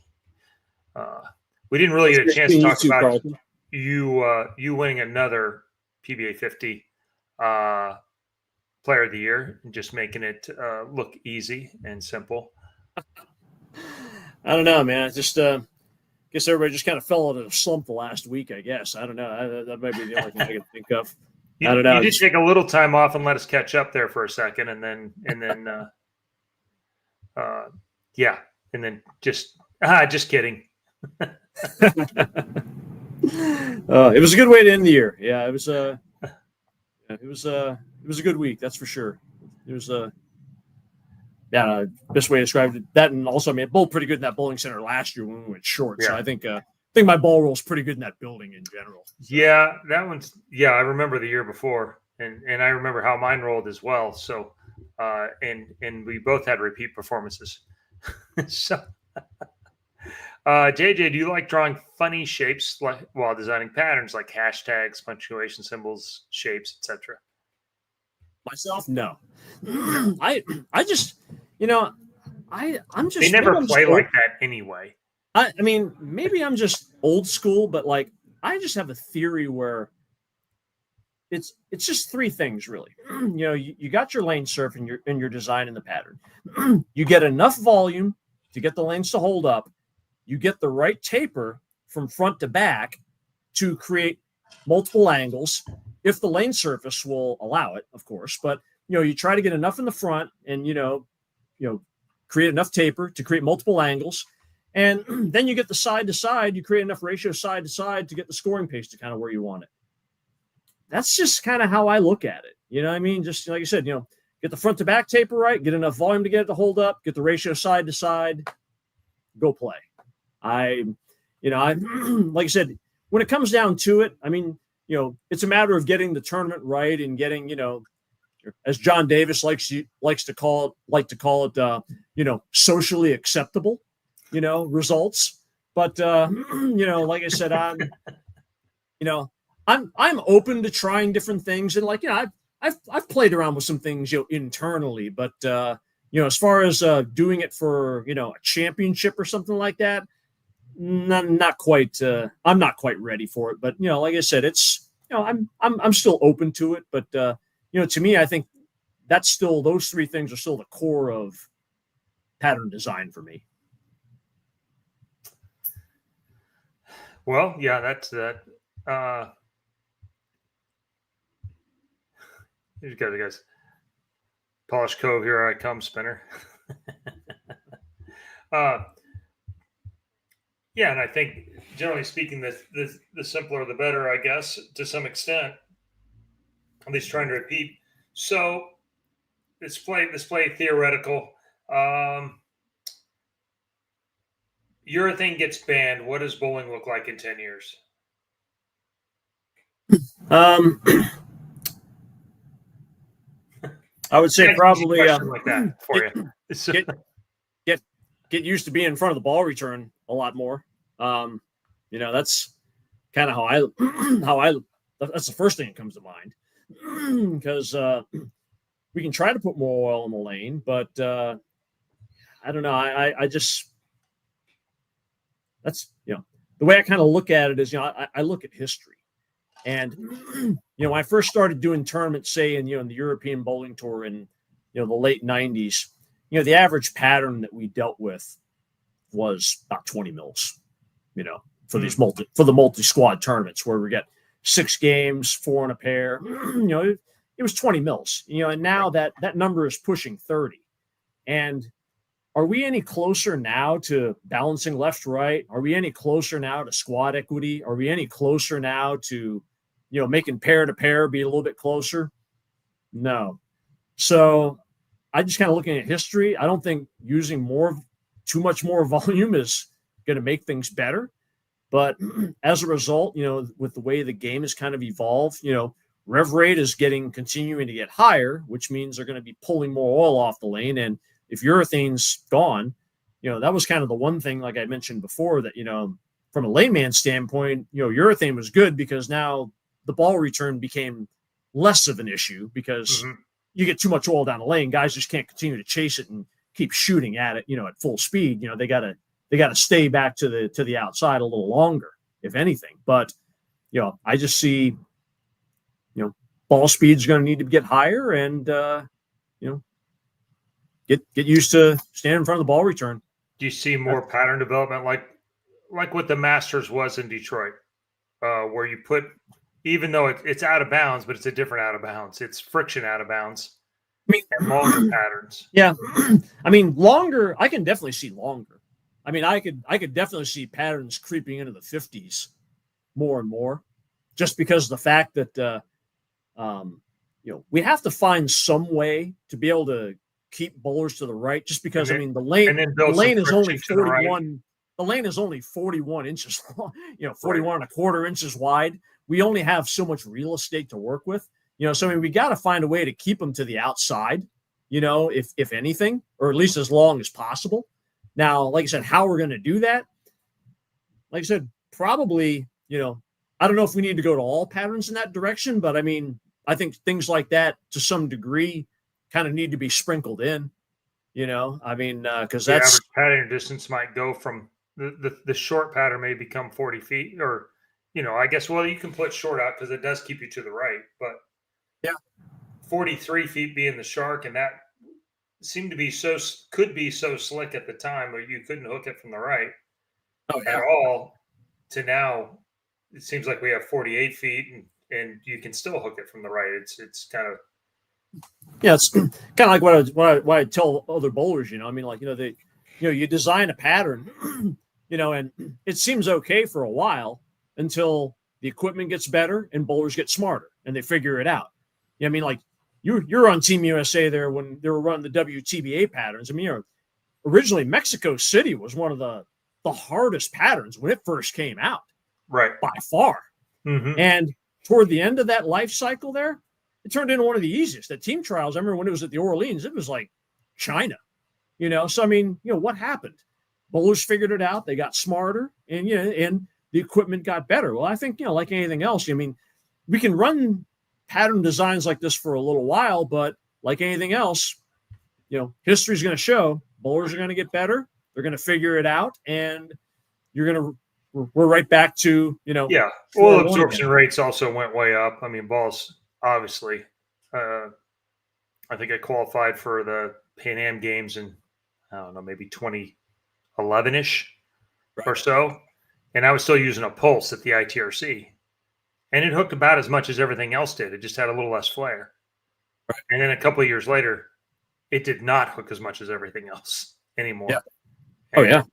[SPEAKER 2] We didn't really get a chance to talk about Carlton. You winning another PBA 50 player of the year and just making it look easy and simple.
[SPEAKER 3] I don't know, man. I just guess everybody just kind of fell into a slump the last week, I guess. I don't know. That might be the only thing I can think of. I don't know.
[SPEAKER 2] You did take a little time off and let us catch up there for a second, and then just kidding.
[SPEAKER 3] It was a good way to end the year. Yeah, it was a good week, that's for sure. There's a best way to describe it. That, and also, I mean, I bowled pretty good in that bowling center last year when we went short.
[SPEAKER 2] Yeah.
[SPEAKER 3] So I think my ball roll's pretty good in that building in general. So.
[SPEAKER 2] Yeah, that one's. Yeah, I remember the year before, and I remember how mine rolled as well. So, and we both had repeat performances. So, JJ, do you like drawing funny shapes while designing patterns like hashtags, punctuation symbols, shapes, etc.?
[SPEAKER 3] Myself, no. I just, I'm just.
[SPEAKER 2] They never play like that anyway.
[SPEAKER 3] I mean, maybe I'm just old school, but like I just have a theory where it's just three things really. You got your lane surf and you're designing the pattern. You get enough volume to get the lanes to hold up. You get the right taper from front to back to create multiple angles, if the lane surface will allow it, of course. But you try to get enough in the front, and create enough taper to create multiple angles, and then you get the side to side. You create enough ratio side to side to get the scoring pace to kind of where you want it. That's just kind of how I look at it. You know what I mean? Just like I said, get the front to back taper right, get enough volume to get it to hold up, get the ratio side to side, go play. I like I said, when it comes down to it, I mean, it's a matter of getting the tournament right and getting, as John Davis likes to call it, socially acceptable, results. But like I said, I'm open to trying different things, and I've played around with some things internally, but as far as doing it for a championship or something like that, not quite. I'm not quite ready for it, but like I said, it's I'm still open to it. But to me, I think that's still, those three things are still the core of pattern design for me.
[SPEAKER 2] Well, yeah, that's that. You guys. Polish Cove, here I come, spinner. Yeah, and I think generally speaking, the simpler the better, I guess, to some extent. At least trying to repeat. So let's play theoretical. Urethane gets banned. What does bowling look like in 10 years?
[SPEAKER 3] I would say probably
[SPEAKER 2] like that for you.
[SPEAKER 3] Get used to being in front of the ball return a lot more. That's kind of how that's the first thing that comes to mind, because we can try to put more oil in the lane, but I don't know. I just, that's, the way I kind of look at it is, I look at history. And, when I first started doing tournaments, say, in the European Bowling Tour in, the late 90s, the average pattern that we dealt with was about 20 mils, for these multi-squad tournaments where we get 6 games, 4 in a pair, it was 20 mils, and now that number is pushing 30. And are we any closer now to balancing left, right? Are we any closer now to squad equity? Are we any closer now to, making pair to pair be a little bit closer? No. So I just kind of looking at history. I don't think using too much more volume is going to make things better. But as a result, with the way the game has kind of evolved, rev rate is continuing to get higher, which means they're going to be pulling more oil off the lane. And if urethane's gone, that was kind of the one thing, like I mentioned before, that, from a layman standpoint, urethane was good because now the ball return became less of an issue because you get too much oil down the lane. Guys just can't continue to chase it and keep shooting at it, at full speed. They got to stay back to the outside a little longer, if anything. But, I just see, ball speed's going to need to get higher and, get used to standing in front of the ball return.
[SPEAKER 2] Do you see more pattern development like what the Masters was in Detroit, where you put, even though it's out of bounds, but it's a different out of bounds. It's friction out of bounds. And longer patterns.
[SPEAKER 3] Yeah. I mean, longer, I can definitely see longer. I mean, I could definitely see patterns creeping into the 50s more and more, just because of the fact that, we have to find some way to be able to keep bowlers to the right, just because
[SPEAKER 2] And then-
[SPEAKER 3] the
[SPEAKER 2] and then build some
[SPEAKER 3] lane is only
[SPEAKER 2] friction to the right.
[SPEAKER 3] 41. The lane is only 41 inches long, 41
[SPEAKER 2] Right.
[SPEAKER 3] and a quarter inches wide. We only have so much real estate to work with, so I mean, we got to find a way to keep them to the outside, if anything, or at least as long as possible. Now, like I said, how we're going to do that, like I said, probably, I don't know if we need to go to all patterns in that direction, but I mean, I think things like that to some degree kind of need to be sprinkled in, I mean, because
[SPEAKER 2] The
[SPEAKER 3] that's
[SPEAKER 2] average pattern distance might go from the short pattern may become 40 feet, or I guess, well, you can put short out because it does keep you to the right, but
[SPEAKER 3] Yeah.
[SPEAKER 2] 43 feet being the shark, and that seemed to be could be so slick at the time where you couldn't hook it from the right at all, to now it seems like we have 48 feet and you can still hook it from the right. It's kind of,
[SPEAKER 3] it's kind of like what I tell other bowlers, I mean, like, you design a pattern, and it seems okay for a while until the equipment gets better and bowlers get smarter and they figure it out. I mean, like you're on Team USA there when they were running the WTBA patterns. I mean, originally Mexico City was one of the hardest patterns when it first came out,
[SPEAKER 2] right.
[SPEAKER 3] by far.
[SPEAKER 2] Mm-hmm.
[SPEAKER 3] And toward the end of that life cycle there, it turned into one of the easiest. At team trials, I remember when it was at the Orleans, it was like China, So, I mean, what happened? Bowlers figured it out. They got smarter, and and the equipment got better. Well, I think, like anything else, I mean, we can run pattern designs like this for a little while, but like anything else, history's going to show bowlers are going to get better. They're going to figure it out, and we're right back to,
[SPEAKER 2] Yeah. Oil absorption rates also went way up. I mean, balls, obviously, I think I qualified for the Pan Am games in, I don't know, maybe 2011-ish or so. And I was still using a pulse at the ITRC. And it hooked about as much as everything else did. It just had a little less flare.
[SPEAKER 3] Right.
[SPEAKER 2] And then a couple of years later, it did not hook as much as everything else anymore.
[SPEAKER 3] Yeah.
[SPEAKER 2] And,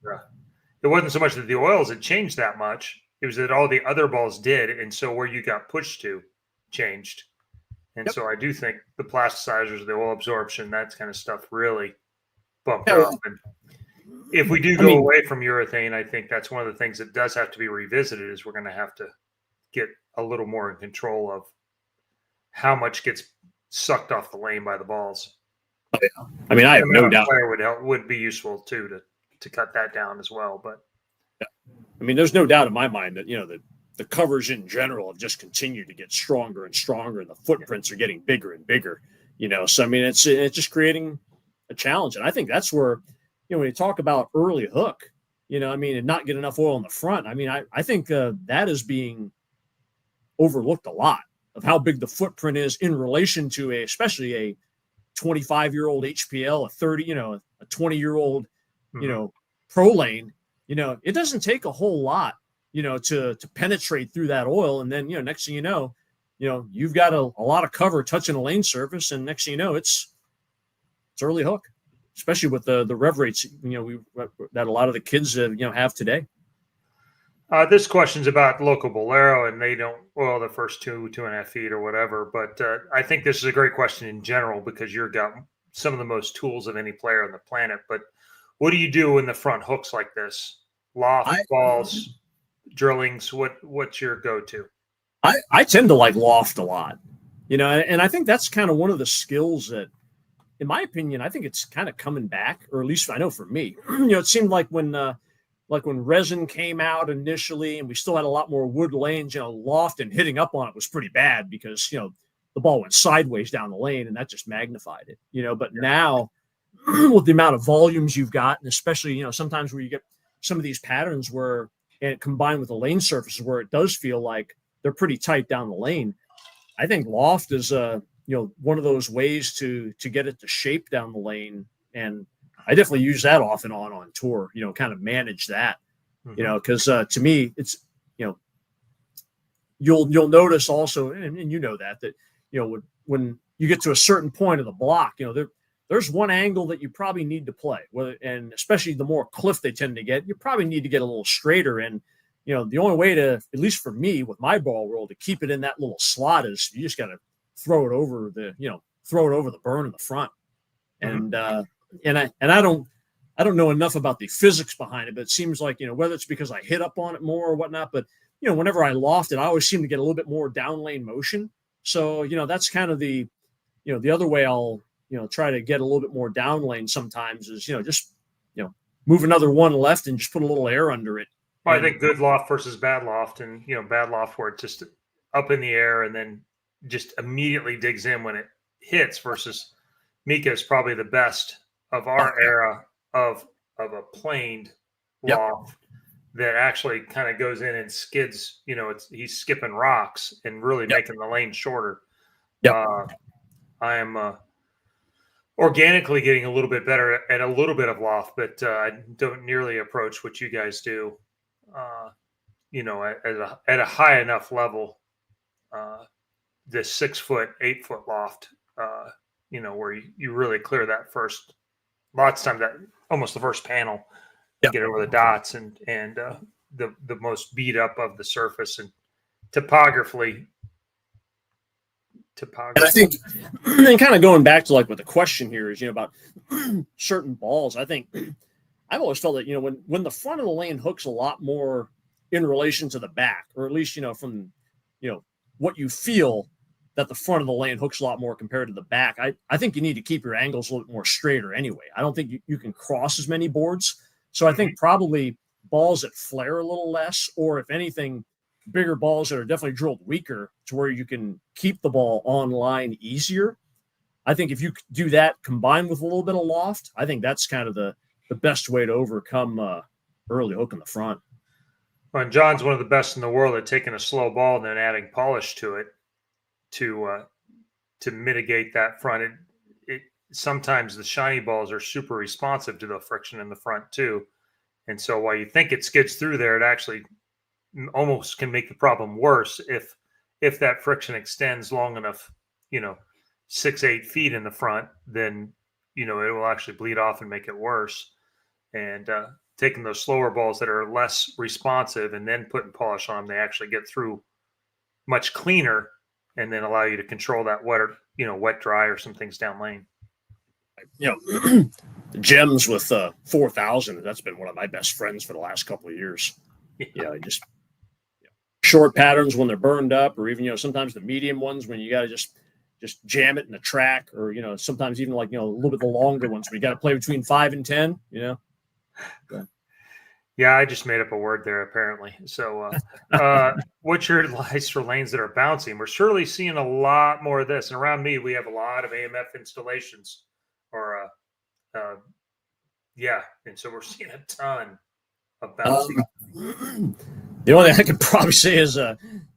[SPEAKER 2] it wasn't so much that the oils had changed that much. It was that all the other balls did. And so where you got pushed to changed. And so I do think the plasticizers, the oil absorption, that kind of stuff really bumped up. And if we do go away from urethane, I think that's one of the things that does have to be revisited, is we're going to have to get a little more in control of how much gets sucked off the lane by the balls.
[SPEAKER 3] I mean, I have no doubt.
[SPEAKER 2] Would be useful too to cut that down as well. But
[SPEAKER 3] I mean, there's no doubt in my mind that the covers in general have just continued to get stronger and stronger, and the footprints are getting bigger and bigger. So I mean, it's just creating a challenge, and I think that's where when you talk about early hook, I mean, and not get enough oil in the front. I mean, I think that is being overlooked a lot, of how big the footprint is in relation to especially a 25-year-old HPL, a 30, a 20-year-old, pro lane. It doesn't take a whole lot, to penetrate through that oil. And then, next thing you've got a lot of cover touching a lane surface. And next thing you know, it's early hook, especially with the rev rates, that a lot of the kids, have today.
[SPEAKER 2] This question's about local bolero, and they don't oil the first 2.5 feet or whatever. But I think this is a great question in general, because you've got some of the most tools of any player on the planet. But what do you do in the front hooks like this? Loft, balls, drillings. What's your go-to?
[SPEAKER 3] I tend to like loft a lot, and I think that's kind of one of the skills that, in my opinion, I think it's kind of coming back, or at least I know for me. It seemed like when resin came out initially, and we still had a lot more wood lanes, loft and hitting up on it was pretty bad, because the ball went sideways down the lane, and that just magnified it. But now, with the amount of volumes you've got, and especially sometimes where you get some of these patterns where, and combined with the lane surfaces where it does feel like they're pretty tight down the lane, I think loft is one of those ways to get it to shape down the lane. And I definitely use that off and on tour, kind of manage that, because to me, it's, you'll notice also, and that when you get to a certain point of the block, there's one angle that you probably need to play, and especially the more cliff they tend to get, you probably need to get a little straighter. And, the only way to, at least for me with my ball roll, to keep it in that little slot is you just got to throw it over the burn in the front. And I don't know enough about the physics behind it, but it seems like, whether it's because I hit up on it more or whatnot, but whenever I loft it, I always seem to get a little bit more down lane motion. So, that's kind of the other way I'll, try to get a little bit more down lane sometimes is, just, move another one left and just put a little air under it.
[SPEAKER 2] Well, I think good loft versus bad loft, and, bad loft where it's just up in the air and then just immediately digs in when it hits, versus Mika is probably the best of our era of a planed loft that actually kind of goes in and skids. He's skipping rocks and really making the lane shorter. I am organically getting a little bit better at a little bit of loft, but I don't nearly approach what you guys do. At a high enough level, the 6 foot, 8 foot loft, where you really clear that first. Lots of times that almost the first panel, get over the dots and the most beat up of the surface, and topography.
[SPEAKER 3] And I think, and kind of going back to like what the question here is, about certain balls, I think I've always felt that, when the front of the lane hooks a lot more in relation to the back, or at least, from, what you feel that the front of the lane hooks a lot more compared to the back, I think you need to keep your angles a little bit more straighter anyway. I don't think you can cross as many boards. So I think probably balls that flare a little less, or if anything, bigger balls that are definitely drilled weaker to where you can keep the ball on line easier. I think if you do that combined with a little bit of loft, I think that's kind of the best way to overcome early hook in the front.
[SPEAKER 2] Well, and John's one of the best in the world at taking a slow ball and then adding polish to it to mitigate that front. It sometimes the shiny balls are super responsive to the friction in the front too. And so while you think it skids through there, it actually almost can make the problem worse if that friction extends long enough, 6-8 feet in the front, then it will actually bleed off and make it worse. And taking those slower balls that are less responsive and then putting polish on them, they actually get through much cleaner, and then allow you to control that wet dry or some things down lane.
[SPEAKER 3] Gems with 4,000, that's been one of my best friends for the last couple of years. Just short patterns when they're burned up, or even sometimes the medium ones when you got to just jam it in the track, or sometimes even like a little bit the longer ones where you got to play between 5 and 10.
[SPEAKER 2] Yeah, I just made up a word there apparently. So, what's your advice for lanes that are bouncy? We're surely seeing a lot more of this, and around me we have a lot of AMF installations, or and so we're seeing a ton of bouncy.
[SPEAKER 3] The only thing I could probably say is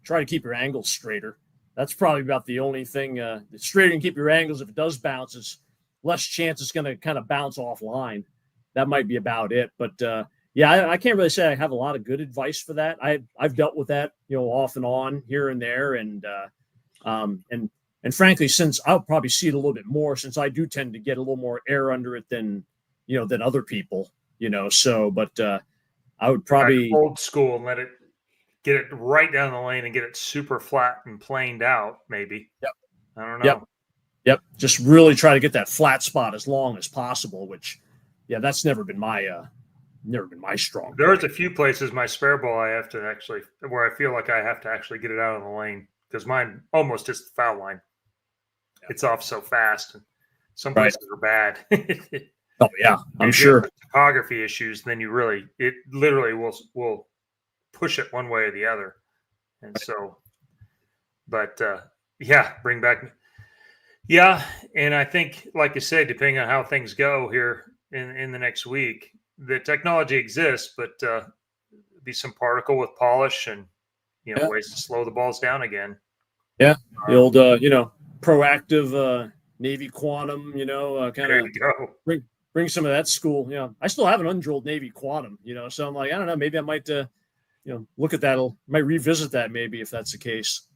[SPEAKER 3] try to keep your angles straighter. That's probably about the only thing. The straighter you can keep your angles, if it does bounce, it's less chance it's going to kind of bounce offline. That might be about it. But I can't really say I have a lot of good advice for that. I've dealt with that, off and on here and there, and frankly, since I'll probably see it a little bit more, since I do tend to get a little more air under it than other people, So, but I would probably
[SPEAKER 2] old school and get it right down the lane and get it super flat and planed out. Maybe.
[SPEAKER 3] Yep.
[SPEAKER 2] I don't know.
[SPEAKER 3] Yep. Just really try to get that flat spot as long as possible. Which, that's never been my strong.
[SPEAKER 2] There's a few places my spare ball I have to actually, where I feel like I have to actually get it out of the lane, because mine almost hits the foul line. It's off so fast, and some places are bad.
[SPEAKER 3] Oh yeah, I'm sure.
[SPEAKER 2] Topography issues, then it literally will push it one way or the other. And so, but bring back. Yeah. And I think, like you said, depending on how things go here in the next week, the technology exists, but be some particle with polish and, ways to slow the balls down again. Yeah.
[SPEAKER 3] The old, proactive Navy Quantum, kind of bring some of that school. I still have an undrilled Navy Quantum, so I'm like, I don't know, maybe I might, look at that. Might revisit that maybe if that's the case.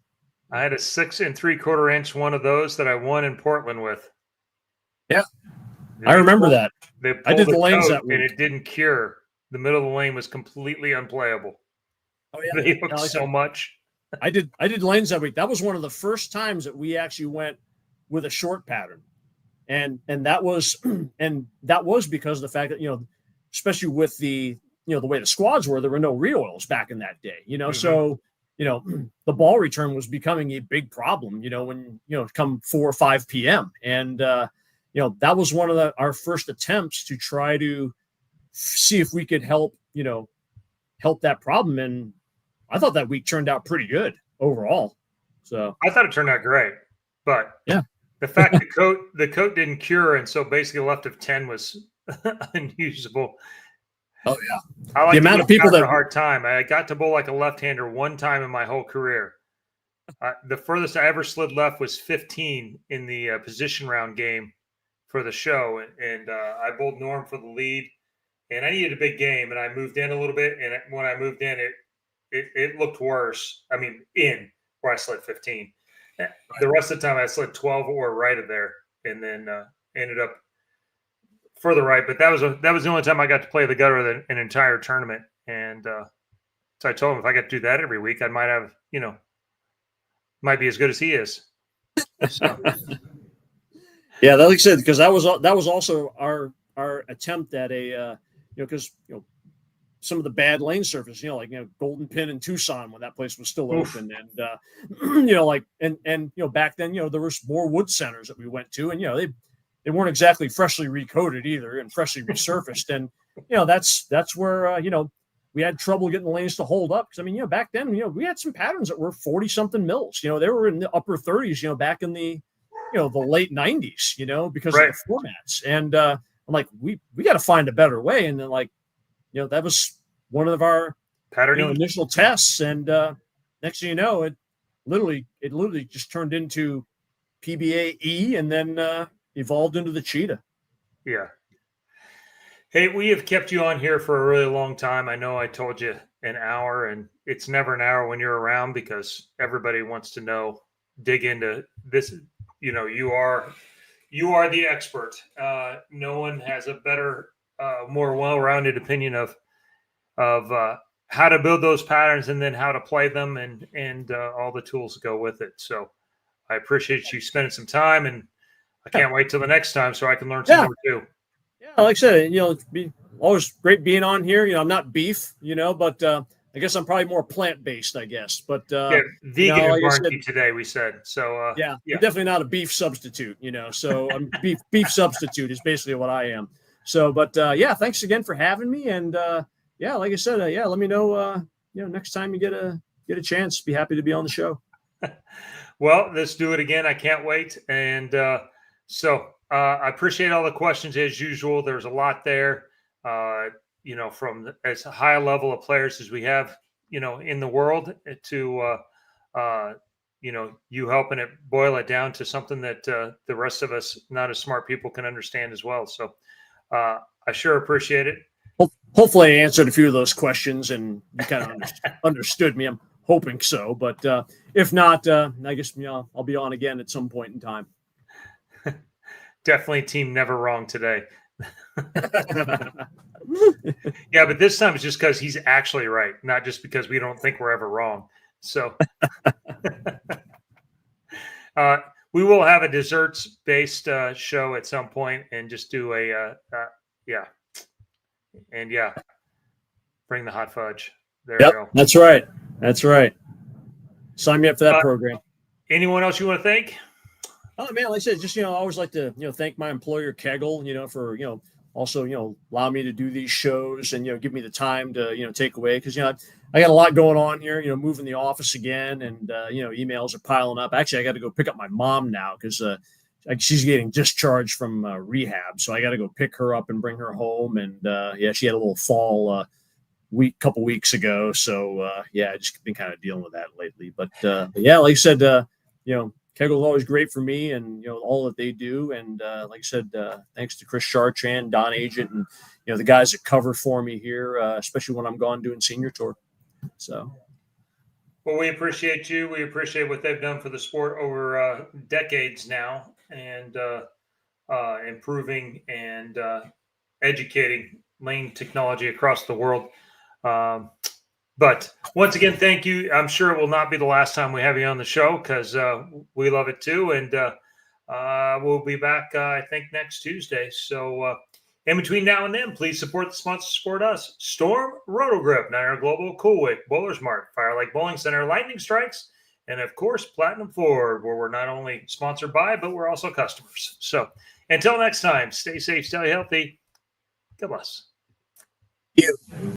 [SPEAKER 2] I had a 6 3/4 inch one of those that I won in Portland with.
[SPEAKER 3] Yeah. I remember that.
[SPEAKER 2] I did the lanes that week, and it didn't cure. The middle of the lane was completely unplayable.
[SPEAKER 3] Oh yeah.
[SPEAKER 2] They hooked so much.
[SPEAKER 3] I did lanes that week. That was one of the first times that we actually went with a short pattern. And that was because of the fact that, especially with the way the squads were, there were no re-oils back in that day, so the ball return was becoming a big problem, when come 4 or 5 p.m. And that was one of our first attempts to try to see if we could help that problem. And I thought that week turned out pretty good overall. So
[SPEAKER 2] I thought it turned out great, but
[SPEAKER 3] yeah.
[SPEAKER 2] The fact the coat didn't cure, and so basically a left of 10 was unusable.
[SPEAKER 3] Oh yeah,
[SPEAKER 2] I like
[SPEAKER 3] the amount of people that
[SPEAKER 2] a hard time. I got to bowl like a left-hander one time in my whole career. The furthest I ever slid left was 15 in the position round game for the show, and I bowled Norm for the lead, and I needed a big game, and I moved in a little bit, and when I moved in, it looked worse. I mean, in where I slid 15. The rest of the time I slid 12 or right of there, and then ended up further right. But that was the only time I got to play the gutter an entire tournament. And so I told him if I got to do that every week, I might have, might be as good as he is. So.
[SPEAKER 3] Yeah, like I said, because that was also our attempt at a because some of the bad lane surface, like Golden Pin in Tucson when that place was still open, and back then there was more wood centers that we went to, and they weren't exactly freshly recoated either and freshly resurfaced, and that's where we had trouble getting the lanes to hold up because back then we had some patterns that were 40 something mils, they were in the upper 30s back in the the late 90s because of the formats, and I'm like we got to find a better way, and then that was one of our initial tests, and next thing you know, it literally just turned into PBA E, and then evolved into the Cheetah.
[SPEAKER 2] Yeah. Hey, we have kept you on here for a really long time. I know I told you an hour, and it's never an hour when you're around because everybody wants to dig into this. You are the expert. No one has a better, more well-rounded opinion of how to build those patterns and then how to play them and all the tools that go with it. So I appreciate you spending some time, and I can't wait till the next time so I can learn some more too.
[SPEAKER 3] Yeah, like I said, it's always great being on here. I'm not beef, but I guess I'm probably more plant-based, I guess. But
[SPEAKER 2] vegan and Barnzy today, we said. So
[SPEAKER 3] yeah, I'm definitely not a beef substitute, so I'm beef substitute is basically what I am. So, but thanks again for having me, and like I said, let me know next time you get a chance. Be happy to be on the show.
[SPEAKER 2] Well, let's do it again. I can't wait. And I appreciate all the questions as usual. There's a lot there, from as high a level of players as we have, in the world to, you helping it boil it down to something that the rest of us, not as smart people, can understand as well. So I sure appreciate it.
[SPEAKER 3] Hopefully I answered a few of those questions and you kind of understood me. I'm hoping so, but if not, I guess I'll be on again at some point in time.
[SPEAKER 2] Definitely team never wrong today. Yeah, but this time it's just because he's actually right, not just because we don't think we're ever wrong. So we will have a desserts-based show at some point and just do bring the hot fudge. There you go.
[SPEAKER 3] That's right. Sign me up for that program.
[SPEAKER 2] Anyone else you want to thank?
[SPEAKER 3] Oh man, like I said, just I always like to thank my employer Kegel, for also allow me to do these shows and give me the time to take away, because I got a lot going on here, moving the office again, and emails are piling up. Actually, I got to go pick up my mom now because she's getting discharged from rehab, so I got to go pick her up and bring her home. And she had a little fall couple weeks ago, so I just been kind of dealing with that lately. But like I said, Kegel's always great for me and all that they do. And like I said, thanks to Chris Chartrand, Don Agent, and the guys that cover for me here, especially when I'm gone doing senior tour. So,
[SPEAKER 2] well, we appreciate you. We appreciate what they've done for the sport over decades now, and improving and educating lane technology across the world. But once again, thank you. I'm sure it will not be the last time we have you on the show because we love it too. And we'll be back, I think, next Tuesday. So in between now and then, please support the sponsors, support us. Storm, Rotogrip, Niagara Global, Coolwick, Bowlers Mart, Fire Lake Bowling Center, Lightning Strikes, and of course, Platinum Ford, where we're not only sponsored by, but we're also customers. So until next time, stay safe, stay healthy. God bless.
[SPEAKER 1] You.